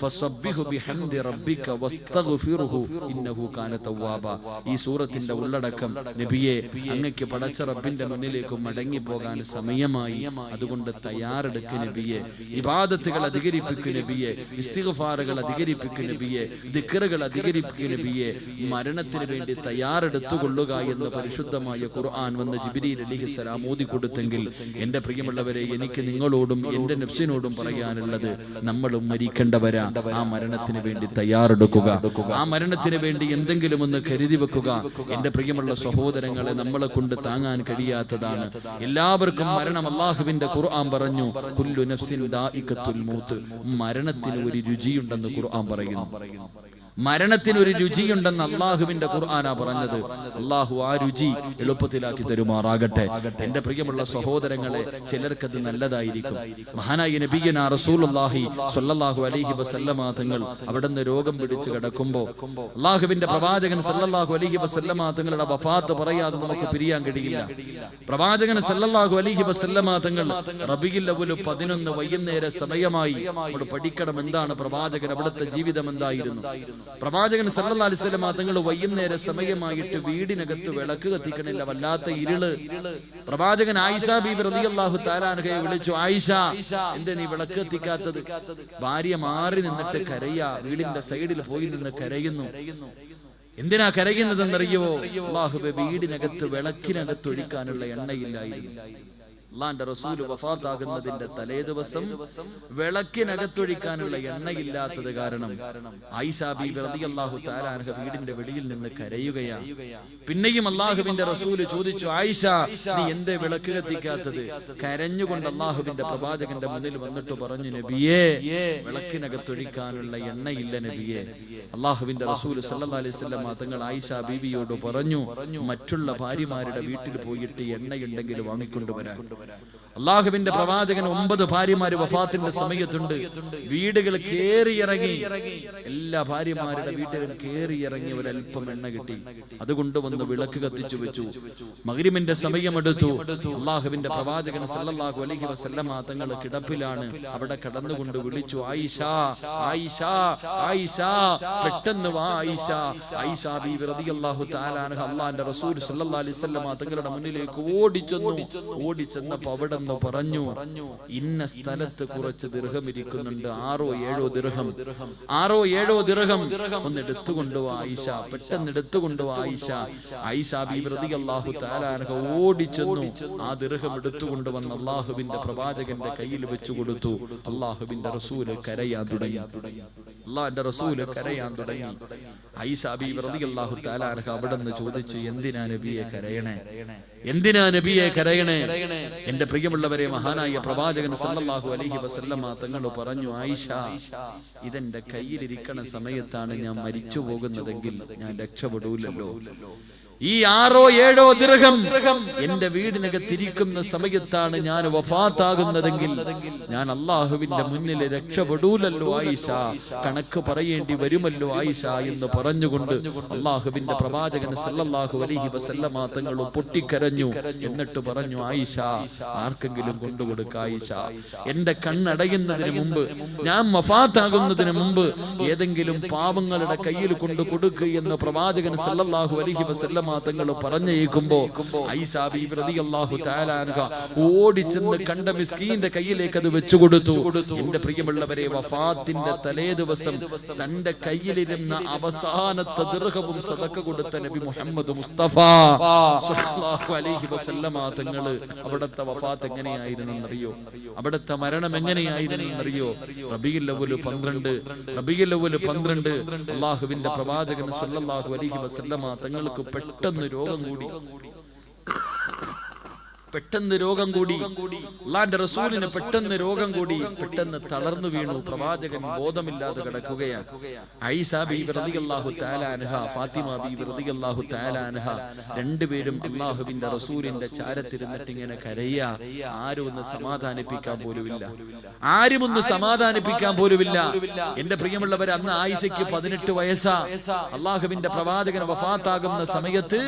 ഫസബ്ബിഹു ബിഹംദി റബ്ബിക വസ്തഗ്ഫിറുഹു ഇന്നഹു കാന തവ്വാബ. ഈ സൂറത്തിന്റെ ഉള്ളടക്കം, നബിയെ അങ്ങക്ക് പടച്ച റബ്ബിന്റെ മുന്നിലേക്ക് മടങ്ങി പോകാൻ സമയമായി, അതുകൊണ്ട് തയ്യാറെടുക്ക് നബിയെ, ഇബാദത്തുകൾ അധികരിപ്പിക്കു നബിയെ, ഇസ്തിഗ്ഫാറുകൾ അധികരിപ്പിക്കു നബിയെ, ദിക്റുകൾ അധികരിപ്പിക്കു നബിയെ, മരണത്തിന് വേണ്ടി തയ്യാറെടുത്തുകൊള്ളുക എന്ന് പരിശുദ്ധമായ ഖുർആൻ വന്ന് ജിബ്രീൽ അലൈഹിസ്സലാം ഓതിക്കൊടുത്തെങ്കിൽ എന്റെ പ്രിയമുള്ളവരെ, എനിക്ക് നിങ്ങളോടും എന്റെ നഫ്സിനോടും പറയാനുള്ളത്, നമ്മളും മരിക്കേണ്ടവരാ. ആ മരണത്തിന് വേണ്ടി തയ്യാറെടുക്കുക, ആ മരണത്തിന് വേണ്ടി എന്തെങ്കിലും ഒന്ന് കരുതി വെക്കുക. എന്റെ പ്രിയമുള്ള സഹോദരങ്ങളെ, നമ്മളെ കൊണ്ട് താങ്ങാൻ കഴിയാത്തതാണ്. എല്ലാവർക്കും മരണം. അല്ലാഹുവിന്റെ ഖുർആൻ പറഞ്ഞു, കുല്ലു നഫ്സിൻ ദാഇഖത്തുൽ മൗത്ത്. മരണത്തിന് ഒരു രുചിയുണ്ടെന്ന് ഖുർആൻ പറയുന്നു. മരണത്തിന് ഒരു രുചിയുണ്ടെന്ന് അള്ളാഹുവിന്റെ ഖുർആനാ പറഞ്ഞത്. അള്ളാഹു ആ രുചി എളുപ്പത്തിലാക്കി തരുമാറാകട്ടെ. എന്റെ പ്രിയമുള്ള സഹോദരങ്ങളെ, ചിലർക്കത് നല്ലതായിരിക്കും. മഹാനായ നബിയനാ റസൂലുള്ളാഹി സ്വല്ലല്ലാഹു അലൈഹി വസല്ലമ തങ്ങൾ അവിടുന്ന് രോഗം പിടിച്ചു കിടക്കുമ്പോൾ അള്ളാഹുവിന്റെ പ്രവാചകൻ സല്ലല്ലാഹു അലൈഹി വസല്ലമ തങ്ങളുടെ വഫാത്ത് പറയാതെ നമുക്ക് പിരിയാൻ കഴിയില്ല. പ്രവാചകൻ സല്ലല്ലാഹു അലൈഹി വസല്ലമ തങ്ങൾ റബീഉൽ അവ്വൽ 11 വൈകുന്നേര സമയമായി. നമ്മൾ പഠിക്കണം എന്താണ് പ്രവാചകൻ, അവിടുത്തെ ജീവിതം എന്തായിരുന്നു. പ്രവാചകൻ സല്ലല്ലാഹു അലൈഹി വസല്ലം തങ്ങൾ വൈകുന്നേര സമയമായിട്ട് വീടിനകത്ത് വിളക്ക് കത്തിക്കണില്ല, വല്ലാത്ത ഇരുള്. പ്രവാചകൻ ആയിഷ ബീബി റളിയല്ലാഹു തആല അൻഹയെ വിളിച്ചു, ആയിഷ, എന്താ നീ വിളക്ക് കത്തിക്കാത്തത്? ഭാര്യ മാറി നിന്നിട്ട് കരയാ, വീടിന്റെ സൈഡിൽ പോയി നിന്ന് കരയുന്നു. എന്തിനാ കരയുന്നതെന്നറിയോ? അല്ലാഹുവേ, വീടിനകത്ത് വിളക്കിനകത്ത് ഒഴിക്കാനുള്ള എണ്ണയില്ലായിരുന്നു. അല്ലാഹുവിന്റെ റസൂൽ വഫാത്താകുന്നതിന്റെ തലേ ദിവസം വിളക്കിനകത്തൊഴിക്കാനുള്ള എണ്ണയില്ലാത്തത് കാരണം ആയിഷ ബീബി റളിയല്ലാഹു തആല അൻഹ വീടിന്റെ വെളിയിൽ നിന്ന് കരയുകയാ. പിന്നെയും അല്ലാഹുവിന്റെ റസൂൽ ചോദിച്ചു, ആയിഷ, നീ എന്തേ വിളക്ക് കത്തിക്കാത്തത്? കരഞ്ഞുകൊണ്ട് അല്ലാഹുവിന്റെ പ്രവാചകന്റെ മുന്നിൽ വന്നിട്ട് പറഞ്ഞു, നബിയേ, വിളക്കിനകത്തൊഴിക്കാനുള്ള എണ്ണയില്ല നബിയേ. അല്ലാഹുവിന്റെ റസൂൽ സല്ലല്ലാഹു അലൈഹി വസല്ലം തങ്ങൾ ആയിഷ ബീവിയോട് പറഞ്ഞു, മറ്റുള്ള ഭാര്യമാരുടെ വീട്ടിൽ പോയിട്ട് എണ്ണയുണ്ടെങ്കിൽ വാങ്ങിക്കൊണ്ടുവരാൻ. അള്ളാഹുവിന്റെ പ്രവാചകൻ 9 ഭാര്യമാര് വഫാത്തിന്റെ സമയത്തുണ്ട്. വീടുകൾ കേറിയിറങ്ങി, എല്ലാ ഭാര്യമാരുടെ വീട്ടിലും കേറിയിറങ്ങി ഒരൽപ്പം എണ്ണ കിട്ടി. അതുകൊണ്ട് വന്ന് വിളക്ക് കത്തിച്ചു വെച്ചു. മഗ്രിബിന്റെ സമയമെടുത്തു. അള്ളാഹുവിന്റെ പ്രവാചകൻ സല്ലല്ലാഹു അലൈഹി വസല്ലം തങ്ങൾ കിടപ്പിലാണ്. അവിടെ കടന്നുകൊണ്ട് വിളിച്ചു, ആയിഷ, ആയിഷ, ആയിഷ, പെട്ടെന്ന് വാ ആയിഷ. ആയിഷ ബീവി റളിയല്ലാഹു തആല അൻഹ അല്ലാഹുവിന്റെ റസൂൽ സല്ലല്ലാഹു അലൈഹി വസല്ലം തങ്ങളുടെ മുന്നിലേക്ക് ഓടിച്ചെന്നപ്പോൾ അവിടെ പറഞ്ഞു, ഇന്ന സ്ഥലത്ത് കുറച്ച് ദിർഹം ഇരിക്കുന്നുണ്ട്, 6-7 ദിർഹം, 6-7 ദിർഹം ഒന്ന് എടുത്തുകൊണ്ടുവാ ആയിഷ, പെട്ടെന്ന് എടുത്തുകൊണ്ടുവാ ആയിഷ. ആയിഷ ബീബി റളിയല്ലാഹു തആല അൻഹ ഓടിച്ചെന്നു. ആ ദിർഹം എടുത്തുകൊണ്ടുവന്ന് അല്ലാഹുവിന്റെ പ്രവാചകന്റെ കയ്യിൽ വെച്ചു കൊടുത്തു. അല്ലാഹുവിന്റെ റസൂൽ കരയാൻ തുടങ്ങി. അല്ലാഹുവിന്റെ റസൂൽ കരയാൻ തുടങ്ങി. ആയിഷ ബീബി റളിയല്ലാഹു തആല അൻഹ അവിടുന്ന് ചോദിച്ചു, എന്തിനാ നബിയെ കരയണേ? എന്തിനാ നബിയെ കരയണേ? എന്റെ പ്രിയമുള്ളവരെ, മഹാനായ പ്രവാചകൻ സല്ലല്ലാഹു അലൈഹി വസല്ലം തങ്ങൾ പറഞ്ഞു, ആയിഷ, ഇതെന്റെ കയ്യിലിരിക്കണ സമയത്താണ് ഞാൻ മരിച്ചു പോകുന്നതെങ്കിൽ ഞാൻ രക്ഷപ്പെടൂലല്ലോ. ഈ 6-7 ദിർഹം എന്റെ വീടിനകത്തിരിക്കുന്ന സമയത്താണ് ഞാൻ വഫാത്താകുന്നതെങ്കിൽ ഞാൻ അള്ളാഹുവിന്റെ മുന്നിൽ രക്ഷപ്പെടൂലല്ലോ ആയിഷ, കണക്ക് പറയേണ്ടി വരുമല്ലോ ആയിഷ എന്ന് പറഞ്ഞുകൊണ്ട് അള്ളാഹുവിന്റെ പ്രവാചകൻ സല്ലല്ലാഹു അലൈഹി വസല്ലം തങ്ങൾ പൊട്ടിക്കരഞ്ഞു. എന്നിട്ട് പറഞ്ഞു, ആയിഷ, ആർക്കെങ്കിലും കൊണ്ടുകൊടുക്ക ആയിഷ. എന്റെ കണ്ണടയുന്നതിന് മുമ്പ്, ഞാൻ വഫാത്താകുന്നതിന് മുമ്പ് ഏതെങ്കിലും പാവങ്ങളുടെ കയ്യിൽ കൊണ്ടു കൊടുക്കുക എന്ന് പ്രവാചകൻ സല്ലല്ലാഹു അലൈഹി വസല്ലം തങ്ങൾ പറഞ്ഞേക്കുമ്പോ ആയിഷ ബീബി റളിയല്ലാഹു തആല അൻഹ ഓടിച്ചെന്ന് കണ്ട മിസ്കീന്റെ കയ്യിലേക്ക് അത് വെച്ചു കൊടുത്തു. എന്റെ പ്രിയമുള്ളവരെ, വഫാത്തിന്റെ തലേ ദിവസം തന്റെ കയ്യിലിരുന്ന അവസാനത്തെ ദിർഹവും സദഖ കൊടുത്ത നബി മുഹമ്മദ് മുസ്തഫ സ്വല്ലല്ലാഹു അലൈഹി വസല്ലം തങ്ങൾ അവിടുത്തെ വഫാത്ത് എങ്ങനെയായിരുന്നെന്നറിയോ? അവിടുത്തെ മരണം എങ്ങനെയായിരുന്നെന്നറിയോ? റബീഉൽ അവ്വൽ 12 അല്ലാഹുവിന്റെ പ്രവാചകൻ സല്ലല്ലാഹു അലൈഹി വസല്ലം തങ്ങൾക്ക് പെട്ടെന്ന് രോഗം കൂടി അല്ലാഹുവിന്റെ റസൂലിന് പെട്ടെന്ന് രോഗം കൂടി, പെട്ടെന്ന് തളർന്നു വീണു. പ്രവാചകൻ ബോധമില്ലാതെ കിടക്കുകയാണ്. ആയിഷ ബീവി റളിയല്ലാഹു തആല അൻഹ, ഫാത്തിമ ബീവി റളിയല്ലാഹു തആല അൻഹ രണ്ടുപേരും അല്ലാഹുവിന്റെ റസൂലിന്റെ ചാരത്തിരുന്നിട്ട് ഇങ്ങനെ കരയുക. ആരും ഒന്ന് സമാധാനിപ്പിക്കാൻ പോലുമില്ല. എന്റെ പ്രിയമുള്ളവർ, അന്ന് ആയിഷയ്ക്ക് 18 വയസ്സാ. അല്ലാഹുവിന്റെ പ്രവാചകൻ വഫാത്താകുന്ന സമയത്ത്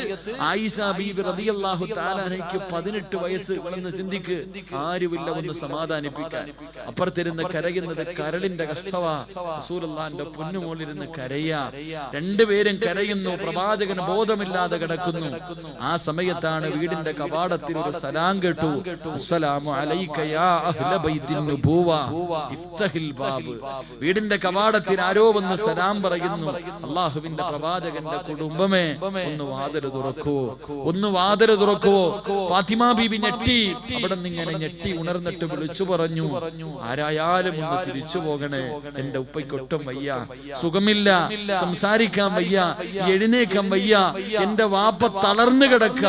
ആയിഷ ബീവി റളിയല്ലാഹു തആല അൻഹയ്ക്ക് 18 വയസ്സ്. വളർന്ന് ചിന്തിക്ക്, ആരുമില്ല ഒന്ന് സമാധാനിപ്പിക്കാൻ. അപ്പുറത്തിരുന്ന് കരയുന്നത് കരളിന്റെ കഷ്ടവാ. റസൂലുള്ളാഹിന്റെ പൊന്നുമോളിരുന്ന് കരയാ. രണ്ടുപേരും കരയുന്നു. പ്രവാചകൻ ബോധമില്ലാതെ കിടക്കുന്നു. ആ സമയത്താണ് വീടിന്റെ കവാടത്തിൽ ഒരു സലാം കേട്ടു. അസ്സലാമു അലൈക യാ അഹ്ല ബൈത്തിൻ നുബുവ ഇഫ്തഹിൽ ബാബ്. വീടിന്റെ കവാടത്തിൽ ആരോ വന്ന് സലാം പറയുന്നു. അല്ലാഹുവിന്റെ പ്രവാചകന്റെ കുടുംബമേ, ഒന്ന് വാതിൽ തുറക്കുവോ. ഫാത്തിമ ബീബി ഞെട്ടി. അവിടെ നിന്നിങ്ങനെ ഞെട്ടി ഉണർന്നിട്ട് വിളിച്ചു പറഞ്ഞു, ആരായാലും ഒന്ന് തിരിച്ചു പോകണേ. എന്റെ ഉപ്പയ്ക്കൊട്ടും വയ്യ, സുഖമില്ല, സംസാരിക്കാൻ വയ്യ, എഴുന്നേക്കാൻ വയ്യ. എന്റെ വാപ്പ തളർന്നു കിടക്ക.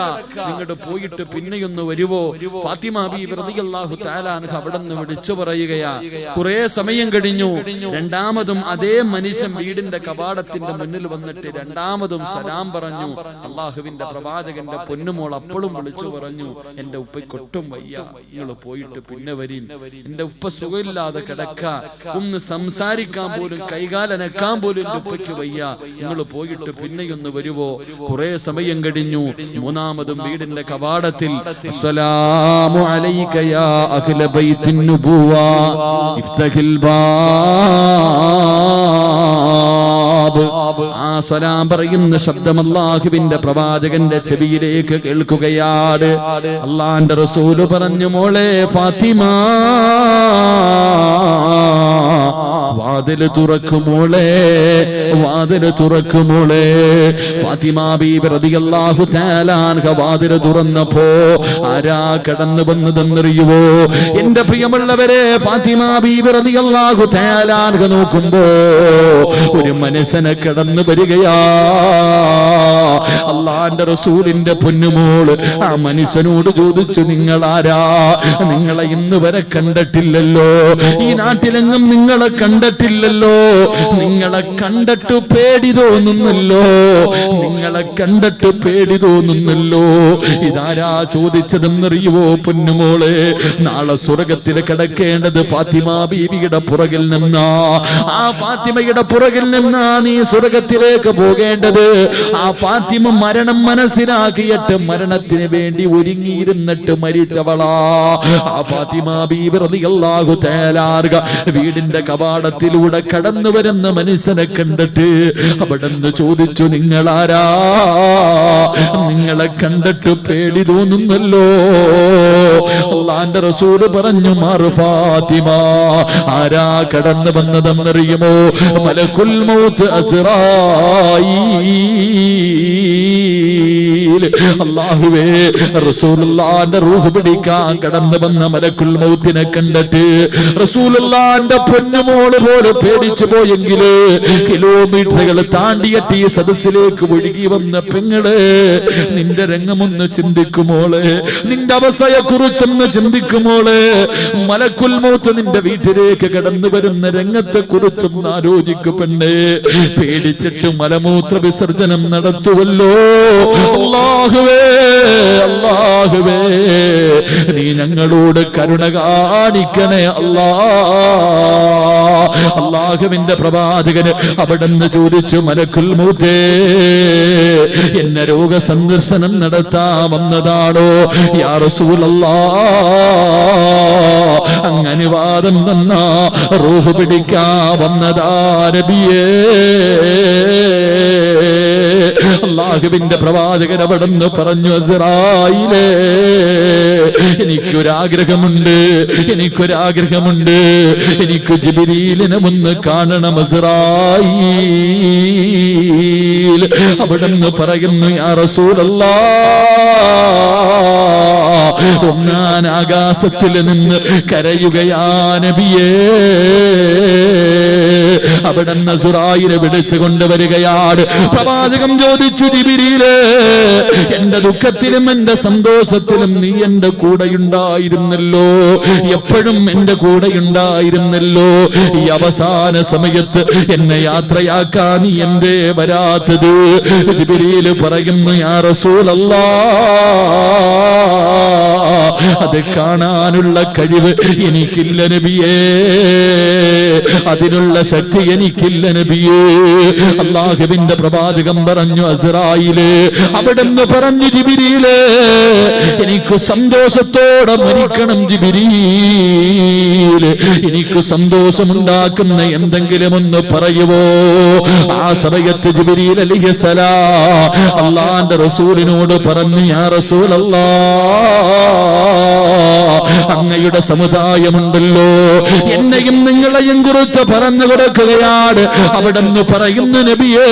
നിങ്ങോട്ട് പോയിട്ട് പിന്നെയൊന്ന് വരുവോ? ഫാത്തിമ ബീബി റളിയല്ലാഹു തആല അൻഹ അവിടെ നിന്ന് വിളിച്ചു പറയുകയാ. കുറെ സമയം കഴിഞ്ഞു. രണ്ടാമതും അതേ മനുഷ്യൻ വീടിന്റെ കവാടത്തിന്റെ മുന്നിൽ വന്നിട്ട് രണ്ടാമതും സലാം പറഞ്ഞു. അല്ലാഹുവിന്റെ പ്രവാചകന്റെ പൊന്നുമോൾ അപ്പോഴും വിളിച്ചു പറഞ്ഞു, എന്റെ ഉപ്പയ്ക്കൊട്ടും വയ്യ, നിങ്ങൾ പോയിട്ട് പിന്നെ വരീൻ. എന്റെ ഉപ്പ സുഖമില്ലാതെ കിടക്ക. ഒന്ന് സംസാരിക്കാൻ പോലും, കൈകാലനക്കാൻ പോലും എന്റെ ഉപ്പയ്ക്ക് വയ്യ. നിങ്ങൾ പോയിട്ട് പിന്നെയൊന്ന് വരുവോ? കുറെ സമയം കഴിഞ്ഞു. മൂന്നാമതും വീടിന്റെ കവാടത്തിൽ അസ്സലാമു അലൈക യാ അഹ്ല ബൈത്തിൻ നുബുവ ഇഫ്തഹിൽ ബാബ്. ആ സലാം പറയുന്ന ശബ്ദം അല്ലാഹുവിന്റെ പ്രവാചകന്റെ ചെവിയിലേക്ക് കേൾക്കുകയാണ്. അല്ലാഹുവിന്റെ റസൂൽ പറഞ്ഞു, മോളെ ഫാത്തിമ, വാതിൽ തുറക്കുമോളെ. ഫാത്തിമ ബീബി റളിയല്ലാഹു തആല അൻഹ വാതിൽ തുറന്നപ്പോ ആരാ കടന്നു വന്നതെന്നറിയുവോ? എന്റെ പ്രിയമുള്ളവരെ, ഫാത്തിമ ബീബി റളിയല്ലാഹു തആല അൻഹ നോക്കുമ്പോ ഒരു മനുഷ്യനെ കടന്നു വരികയാ. അല്ലാഹുവിന്റെ റസൂലിന്റെ പൊന്നുമോള് ആ മനുഷ്യനോട് ചോദിച്ചു, നിങ്ങളാരാ? നിങ്ങളെ ഇന്ന് വരെ കണ്ടിട്ടില്ലല്ലോ, ഈ നാട്ടിലെങ്ങും നിങ്ങളെ കണ്ടിട്ടില്ലല്ലോ, നിങ്ങളെ കണ്ടിട്ട് പേടി തോന്നുന്നല്ലോ. ഇതാരാ ചോദിച്ചതെന്നറിയുവോ പൊന്നുമോളെ? നാളെ സ്വർഗത്തിൽ കിടക്കേണ്ടത് ഫാത്തിമ ബീവിയുടെ പുറകിൽ നിന്നാ. ആ ഫാത്തിമയുടെ പുറകിൽ നിന്നാ നീ സ്വർഗത്തിലേക്ക് പോകേണ്ടത്. ആ ഫാത്തിമ മരണം മനസ്സിലാക്കിയിട്ട് മരണത്തിന് വേണ്ടി ഒരുങ്ങിയിരുന്നിട്ട് മരിച്ചവളാ. ആ ഫാത്തിമ ബീവി റളിയല്ലാഹു തആല അൻഹ വീടിന്റെ കവാടത്തിലൂടെ കടന്നു വരുന്ന മനുഷ്യനെ കണ്ടിട്ട് അവിടുന്ന് ചോദിച്ചു, നിങ്ങളാരാ? നിങ്ങളെ കണ്ടിട്ട് പേടി തോന്നുന്നല്ലോ. അല്ലാഹുവിന്റെ റസൂൽ പറഞ്ഞു, മാറു ഫാത്തിമ. ആരാ കടന്നു വന്നതെന്നറിയുമോ? മലക്കുൽ മൗത്ത് അസ്റായീൽ. അല്ലാഹുവേ, റസൂലുള്ളാഹിന്റെ റൂഹ് പിടിക്കാൻ കടന്നു വന്ന മലക്കുൽ മൗത്തിനെ കണ്ടിട്ട് റസൂലുള്ളാഹിന്റെ പൊന്നുമോള് പോലെ പേടിച്ചു പോയെങ്കില് കിലോമീറ്ററുകൾ താണ്ടിയിട്ട് ഈ സദസ്സിലേക്ക് ഒഴുകി വന്ന പെങ്ങള്, നിന്റെ രംഗമൊന്ന് ചിന്തിക്കുമോളെ, നിന്റെ അവസ്ഥയെ കുറിച്ചൊന്ന് ചിന്തിക്കുമോളെ. മലക്കുൽ മൗത്ത് നിന്റെ വീട്ടിലേക്ക് കടന്നു വരുന്ന രംഗത്തെ കുറിച്ചൊന്ന് ആലോചിക്കു പെണ്ണേ. പേടിച്ചിട്ട് മലമൂത്ര വിസർജനം നടത്തുവല്ലോ. അല്ലാഹുവേ, നീ ഞങ്ങളോട് കരുണ കാണിക്കണേ അല്ലാ. അല്ലാഹുവിന്റെ പ്രവാചകന് അവിടുന്ന് ചോദിച്ചു, മലക്കുൽ മൗത്തേ, എന്നെ രോഗസന്ദർശനം നടത്താൻ വന്നതാണോ? യാ റസൂലല്ലാഹ്, അങ്ങനെ വാദം തന്നാ റൂഹ് പിടിക്കാൻ വന്നതാ നബിയേ. അല്ലാഹുവിന്റെ പ്രവാചകൻ അവിടുന്ന് പറഞ്ഞു, അസ്റായീലേ, എനിക്കൊരാഗ്രഹമുണ്ട്. എനിക്ക് ജിബ്രീലിനെ ഒന്ന് കാണണം അസ്റായീൽ. അവിടുന്ന് പറയുന്നു, യാ റസൂലല്ലാഹ്, ഒന്നാൻ ആകാശത്തിൽ നിന്ന് കരയുകയാ നബിയേ. അവിടുന്ന് അസ്റായീൽ വിളിച്ചു കൊണ്ടുവരികയാണ്. പ്രവാചകൻ ചോദിച്ചു, ജിബ്രീലേ, എന്റെ ദുഃഖത്തിലും എന്റെ സന്തോഷത്തിലും നീ എന്റെ കൂടെയുണ്ടായിരുന്നല്ലോ, എപ്പോഴും എന്റെ കൂടെയുണ്ടായിരുന്നല്ലോ. ഈ അവസാന സമയത്ത് എന്നെ യാത്രയാക്കാൻ നീ എന്തേ വരാത്തത്? ജിബ്രീൽ പറയുന്നു, യാ റസൂലല്ലാഹ്, അത് കാണാനുള്ള കഴിവ് എനിക്കില്ല നബിയേ, അതിനുള്ള ശക്തി എനിക്കില്ല നബിയേ. അല്ലാഹുവിന്റെ പ്രവാചകൻ പറഞ്ഞു, അസ്റായീലേ, അവിടുന്ന് പറഞ്ഞു, ജിബ്രീലേ, എനിക്ക് സന്തോഷത്തോടെ മരിക്കണം ജിബ്രീൽ, എനിക്ക് സന്തോഷമുണ്ടാക്കുന്ന എന്തെങ്കിലും ഒന്ന് പറയുവോ? ആ സമയത്ത് ജിബ്രീൽ അലൈഹിസ്സലാം അല്ലാഹുവിന്റെ റസൂലിനോട് പറഞ്ഞു, യാ റസൂലല്ലാഹ്, അങ്ങയുടെ സമുദായമുണ്ടല്ലോ, എന്നെയും നിങ്ങളെയും കുറിച്ച് പറഞ്ഞു കൊടുക്കുകയാണ്. അവിടുന്ന് പറയുന്നു, നബിയേ,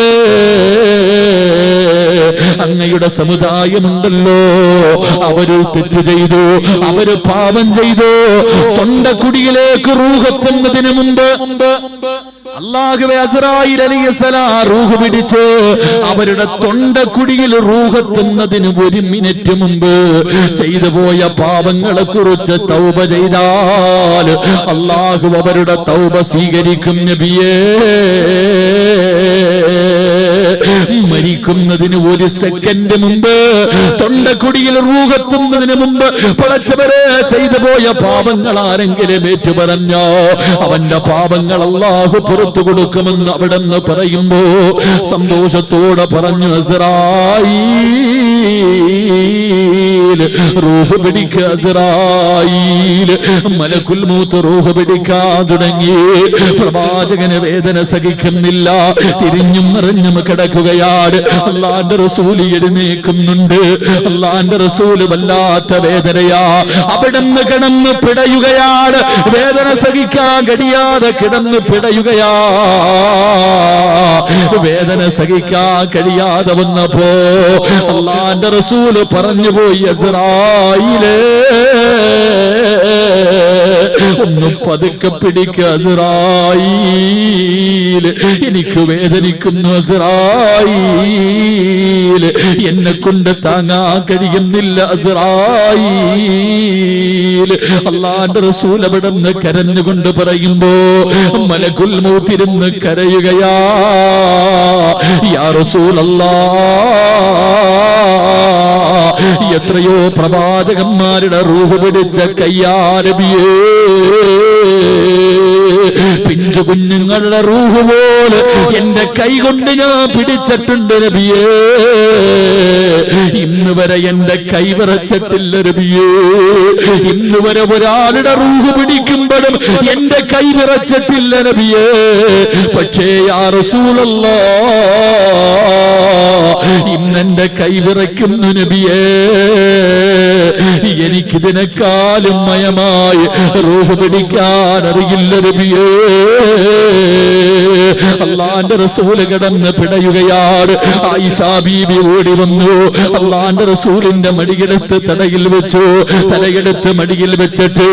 അങ്ങയുടെ സമുദായമുണ്ടല്ലോ, അവര് തെറ്റ് ചെയ്തു, അവര് പാപം ചെയ്തു. തൊണ്ടക്കുടിയിലേക്ക് റൂഹെത്തുന്നതിന് മുമ്പ് അല്ലാഹുവേ, അസ്റായീൽ അലൈഹിസ്സലാം റൂഹ് പിടിച്ച് അവരുടെ തൊണ്ടക്കുടിയിൽ റൂഹെത്തുന്നതിന് 1 മിനിറ്റ് മുമ്പ് ചെയ്തു പോയ പാപങ്ങളെ കുറിച്ച് തൗബ ചെയ്താൽ അല്ലാഹു അവരുടെ തൗബ സ്വീകരിക്കും നബിയേ. മരിക്കുന്നതിന് 1 സെക്കൻഡ് മുമ്പ്, തൊണ്ടക്കുടിയിൽ റൂഹെത്തുന്നതിന് മുമ്പ് പടച്ചവരെ ചെയ്തു പോയ പാപങ്ങൾ ആരെങ്കിലും ഏറ്റു പറഞ്ഞോ, അവന്റെ പാപങ്ങൾ അല്ലാഹു പുറത്തു കൊടുക്കുമെന്ന് അവിടെന്ന് പറയുമ്പോ സന്തോഷത്തോടെ പറഞ്ഞു, അസ്റായീൽ റൂഹ് പിടിക്കുക, അസ്റായീൽ. മലക്കുൽ മൗത്ത് റൂഹ് പിടിക്കാൻ തുടങ്ങി. പ്രവാചകന് വേദന സഹിക്കുന്നില്ല, തിരിഞ്ഞും മറിഞ്ഞും കിടക്കുകയാണ്. അല്ലാഹുവിന്റെ റസൂൽ എഴുന്നേൽക്കുന്നുണ്ട്. അല്ലാഹുവിന്റെ റസൂൽ വല്ലാത്ത വേദനയാ, അവിടുന്ന് കിടന്ന് പിടയുകയാണ്. വേദന സഹിക്കാൻ കഴിയാതെ കിടന്ന് പിടയുകയാ. വേദന സഹിക്കാൻ കഴിയാതെ വന്നപ്പോ അല്ലാഹുവിന്റെ റസൂൽ പറഞ്ഞു പോയി, അസ്റായീലേ, ഒന്ന് പതുക്കെ പിടിക്കുക അസ്റായീൽ, എനിക്ക് വേദനിക്കുന്നു അസ്റായീൽ, എന്നെ കൊണ്ട് താങ്ങാൻ കഴിയുന്നില്ല അസ്റായീൽ. അല്ലാഹുവിന്റെ റസൂൽ അവിടുന്ന് കരഞ്ഞുകൊണ്ട് പറയുമ്പോ മലക്കുൽ മൗത്ത് ഇരുന്ന് കരയുകയാ, യാ റസൂലല്ലാഹ്, എത്രയോ പ്രവാചകന്മാരുടെ റൂഹ് പിടിച്ച കയ്യാ നബിയേ, പിഞ്ചു കുഞ്ഞുങ്ങളുടെ റൂഹ് പോലെ എന്റെ കൈ കൊണ്ട് ഞാൻ പിടിച്ചിട്ടുണ്ട് നബിയേ. ഇന്ന് വരെ എന്റെ കൈ വിറച്ചിട്ടില്ല നബിയേ. ഇന്ന് വരെ ഒരാളുടെ റൂഹ് പിടിക്കുമ്പോഴും എന്റെ കൈ വിറച്ചിട്ടില്ല നബിയേ. പക്ഷേ യാ റസൂലല്ലാഹ്, ഇന്നെന്റെ കൈ വിറയ്ക്കുന്നു നബിയേ. എനിക്കിതിനെക്കാളും മയമായി റൂഹ് പിടിക്കാൻ അറിയില്ല നബിയേ. അല്ലാഹുവിന്റെ റസൂൽ കിടന്ന് പിടയുകയാണ്. ആയിഷാ ബീബി ഓടി വന്നു. അല്ലാഹുവിന്റെ റസൂലിന്റെ മടിയെടുത്ത് തലയിൽ വെച്ചു. തലയെടുത്ത് മടിയിൽ വെച്ചിട്ട്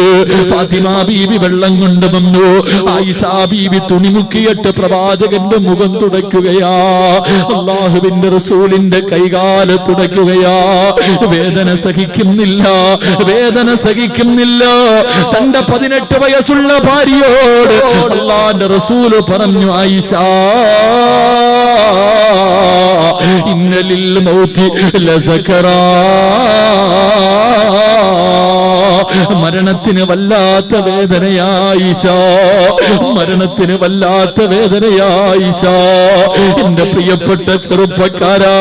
ഫാത്തിമ ബീബി വെള്ളം കൊണ്ടുവന്നു. ആയിഷാ ബീബി തുണിമുക്കിയിട്ട് പ്രവാചകന്റെ മുഖം തുടയ്ക്കുകയാ. അല്ലാഹുവിന്റെ റസൂലിന്റെ കൈകാല് തുടയ്ക്കുകയാ. വേദന സഹിക്കുന്നില്ല, വേദന സഹിക്കുന്നില്ല. തന്റെ 18 വയസ്സുള്ള ഭാര്യയോട് അല്ലാഹുവിന്റെ റസൂൽ പറഞ്ഞു, ആയിഷാ, ഇന്ന ലിൽ മൗതി ലസകറാ, മരണത്തിന് വല്ലാത്ത വേദനയായിഷാ, മരണത്തിന് വല്ലാത്ത വേദനയായിഷാ. എന്റെ പ്രിയപ്പെട്ട ചെറുപ്പക്കാരാ,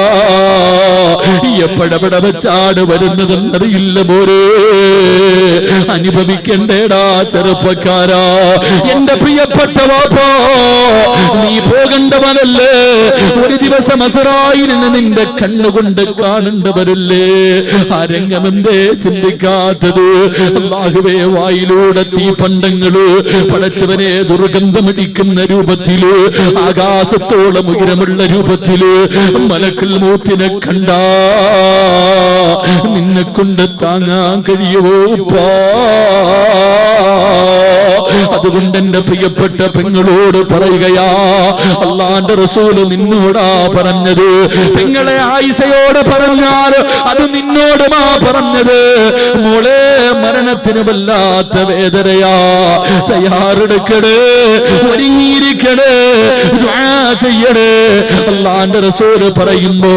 എപ്പോഴെവിടെ വെച്ചാണ് വരുന്നതെന്നറിയില്ല പോരെ. അനുഭവിക്കണ്ടേടാ ചെറുപ്പക്കാരാ. എന്റെ പ്രിയപ്പെട്ട വാപ്പാ, നീ പോകേണ്ടവനല്ലേ. ഒരു ദിവസം അസ്റായീലിനെ നിന്റെ കണ്ണുകൊണ്ട് കാണേണ്ടവരല്ലേ. ആ രംഗമെന്തേ ചിന്തിക്കാത്തത്? അല്ലാഹുവേ വായിലൂടെ തീപണ്ടങ്ങള് പടച്ചവനെ ദുർഗന്ധമടിക്കുന്ന രൂപത്തില് ആകാശത്തോളം ഉയരമുള്ള രൂപത്തില് മലക്കുൽ മൗത്തിനെ കണ്ടാ നിന്നെ കൊണ്ട് താങ്ങാൻ കഴിയുമോ ഉപ്പാ? അതുകൊണ്ട് എന്റെ പ്രിയപ്പെട്ട പെങ്ങളോട് പറയുകയാ, അല്ലാഹുവിന്റെ റസൂല് നിന്നോടാ പറഞ്ഞത്. പെങ്ങളെ ആയിഷയോട് പറഞ്ഞാൽ അത് നിന്നോടുമാ പറഞ്ഞത്. മോളെ മരണത്തിന് വല്ലാത്ത വേദനയാ, തയ്യാറെടുക്കണേ, ഒരുങ്ങിയിരിക്കണേ, ദുആ ചെയ്യണേ. അല്ലാഹുവിന്റെ റസൂല് പറയുമ്പോ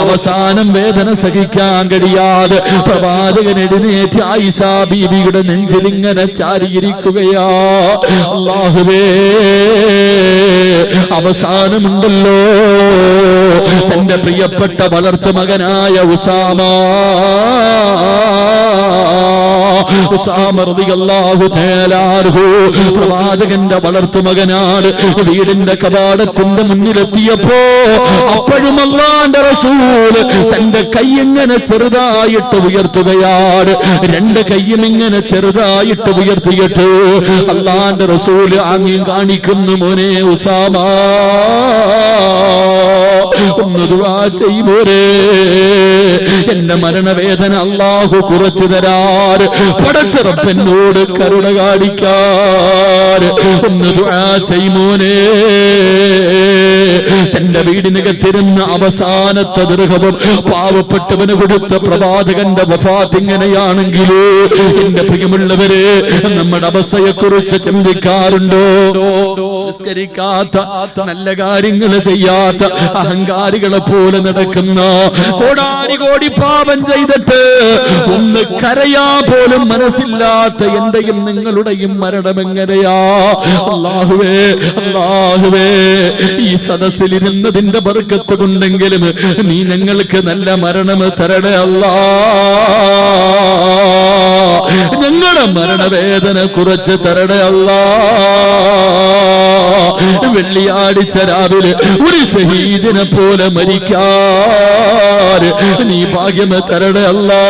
അവസാനം വേദന സഹിക്കാൻ കഴിയാതെ പ്രവാചകൻ എഴുന്നേറ്റ് ആയിഷ ബീവിയുടെ നെഞ്ചിലിങ്ങനെ ചാരിയിരിക്കുകയാ. അല്ലാഹുവേ, അവസാനമുണ്ടല്ലോ തന്റെ പ്രിയപ്പെട്ട വളർത്തു മകനായ ഉസാമ റളിയല്ലാഹു തആല അൻഹു പ്രവാചകന്റെ വളർത്തു മകനാണ്. വീടിന്റെ കവാടത്തിന്റെ മുന്നിലെത്തിയപ്പോ അപ്പോഴും അല്ലാഹുവിന്റെ റസൂല് തന്റെ കൈ ഇങ്ങനെ ചെറുതായിട്ട് ഉയർത്തുകയാണ്. രണ്ട് കൈയും ഇങ്ങനെ ചെറുതായിട്ട് ഉയർത്തിയിട്ട് അല്ലാഹുവിന്റെ റസൂല് ആംഗ്യം കാണിക്കുന്നു, മോനെ ഉസാമ ഒന്ന് ദുആ ചെയ്യുമോരേ, എന്റെ മരണവേദന അല്ലാഹു കുറച്ചു തരാറ്, പടച്ച റബ്ബിനോട് കരുണ കാണിക്കാറ്, ഒന്ന് ദുആ ചെയ്യുമോനെ. തന്റെ വീടിനകത്തിരുന്ന അവസാനത്തെ ദൃഹവും പാവപ്പെട്ടവന് കൊടുത്ത പ്രവാചകന്റെ വഫാത്ത് ഇങ്ങനെയാണെങ്കിലോ എന്റെ പ്രിയമുള്ളവരെ, നമ്മുടെ അവസ്ഥയെ കുറിച്ച് ചിന്തിക്കാറുണ്ടോ? നിസ്കരിക്കാത്ത, നല്ല കാര്യങ്ങൾ ചെയ്യാത്ത, അഹങ്കാരികളെ പോലെ നടക്കുന്ന, കോടാനുകോടി പാപം ചെയ്തിട്ട് ഒന്ന് കരയാ പോലും മനസ്സില്ലാത്ത എന്റെയും നിങ്ങളുടെയും മരണമെങ്ങനെയാ? അല്ലാഹുവേ, അല്ലാഹുവേ, ഈ സദസ്സിലിരുന്നതിന്റെ ബർക്കത്ത് കൊണ്ടെങ്കിലും നീ ഞങ്ങൾക്ക് നല്ല മരണം തരണേ അല്ലാ. ഞങ്ങളുടെ മരണവേദന കുറച്ച് തരണേ അല്ലാ. വെള്ളിയാഴ്ച രാവിലെ ഒരു ശഹീദിനെ പോലെ മരിക്കാൻ നീ ഭാഗ്യം തരണേ അല്ലാ.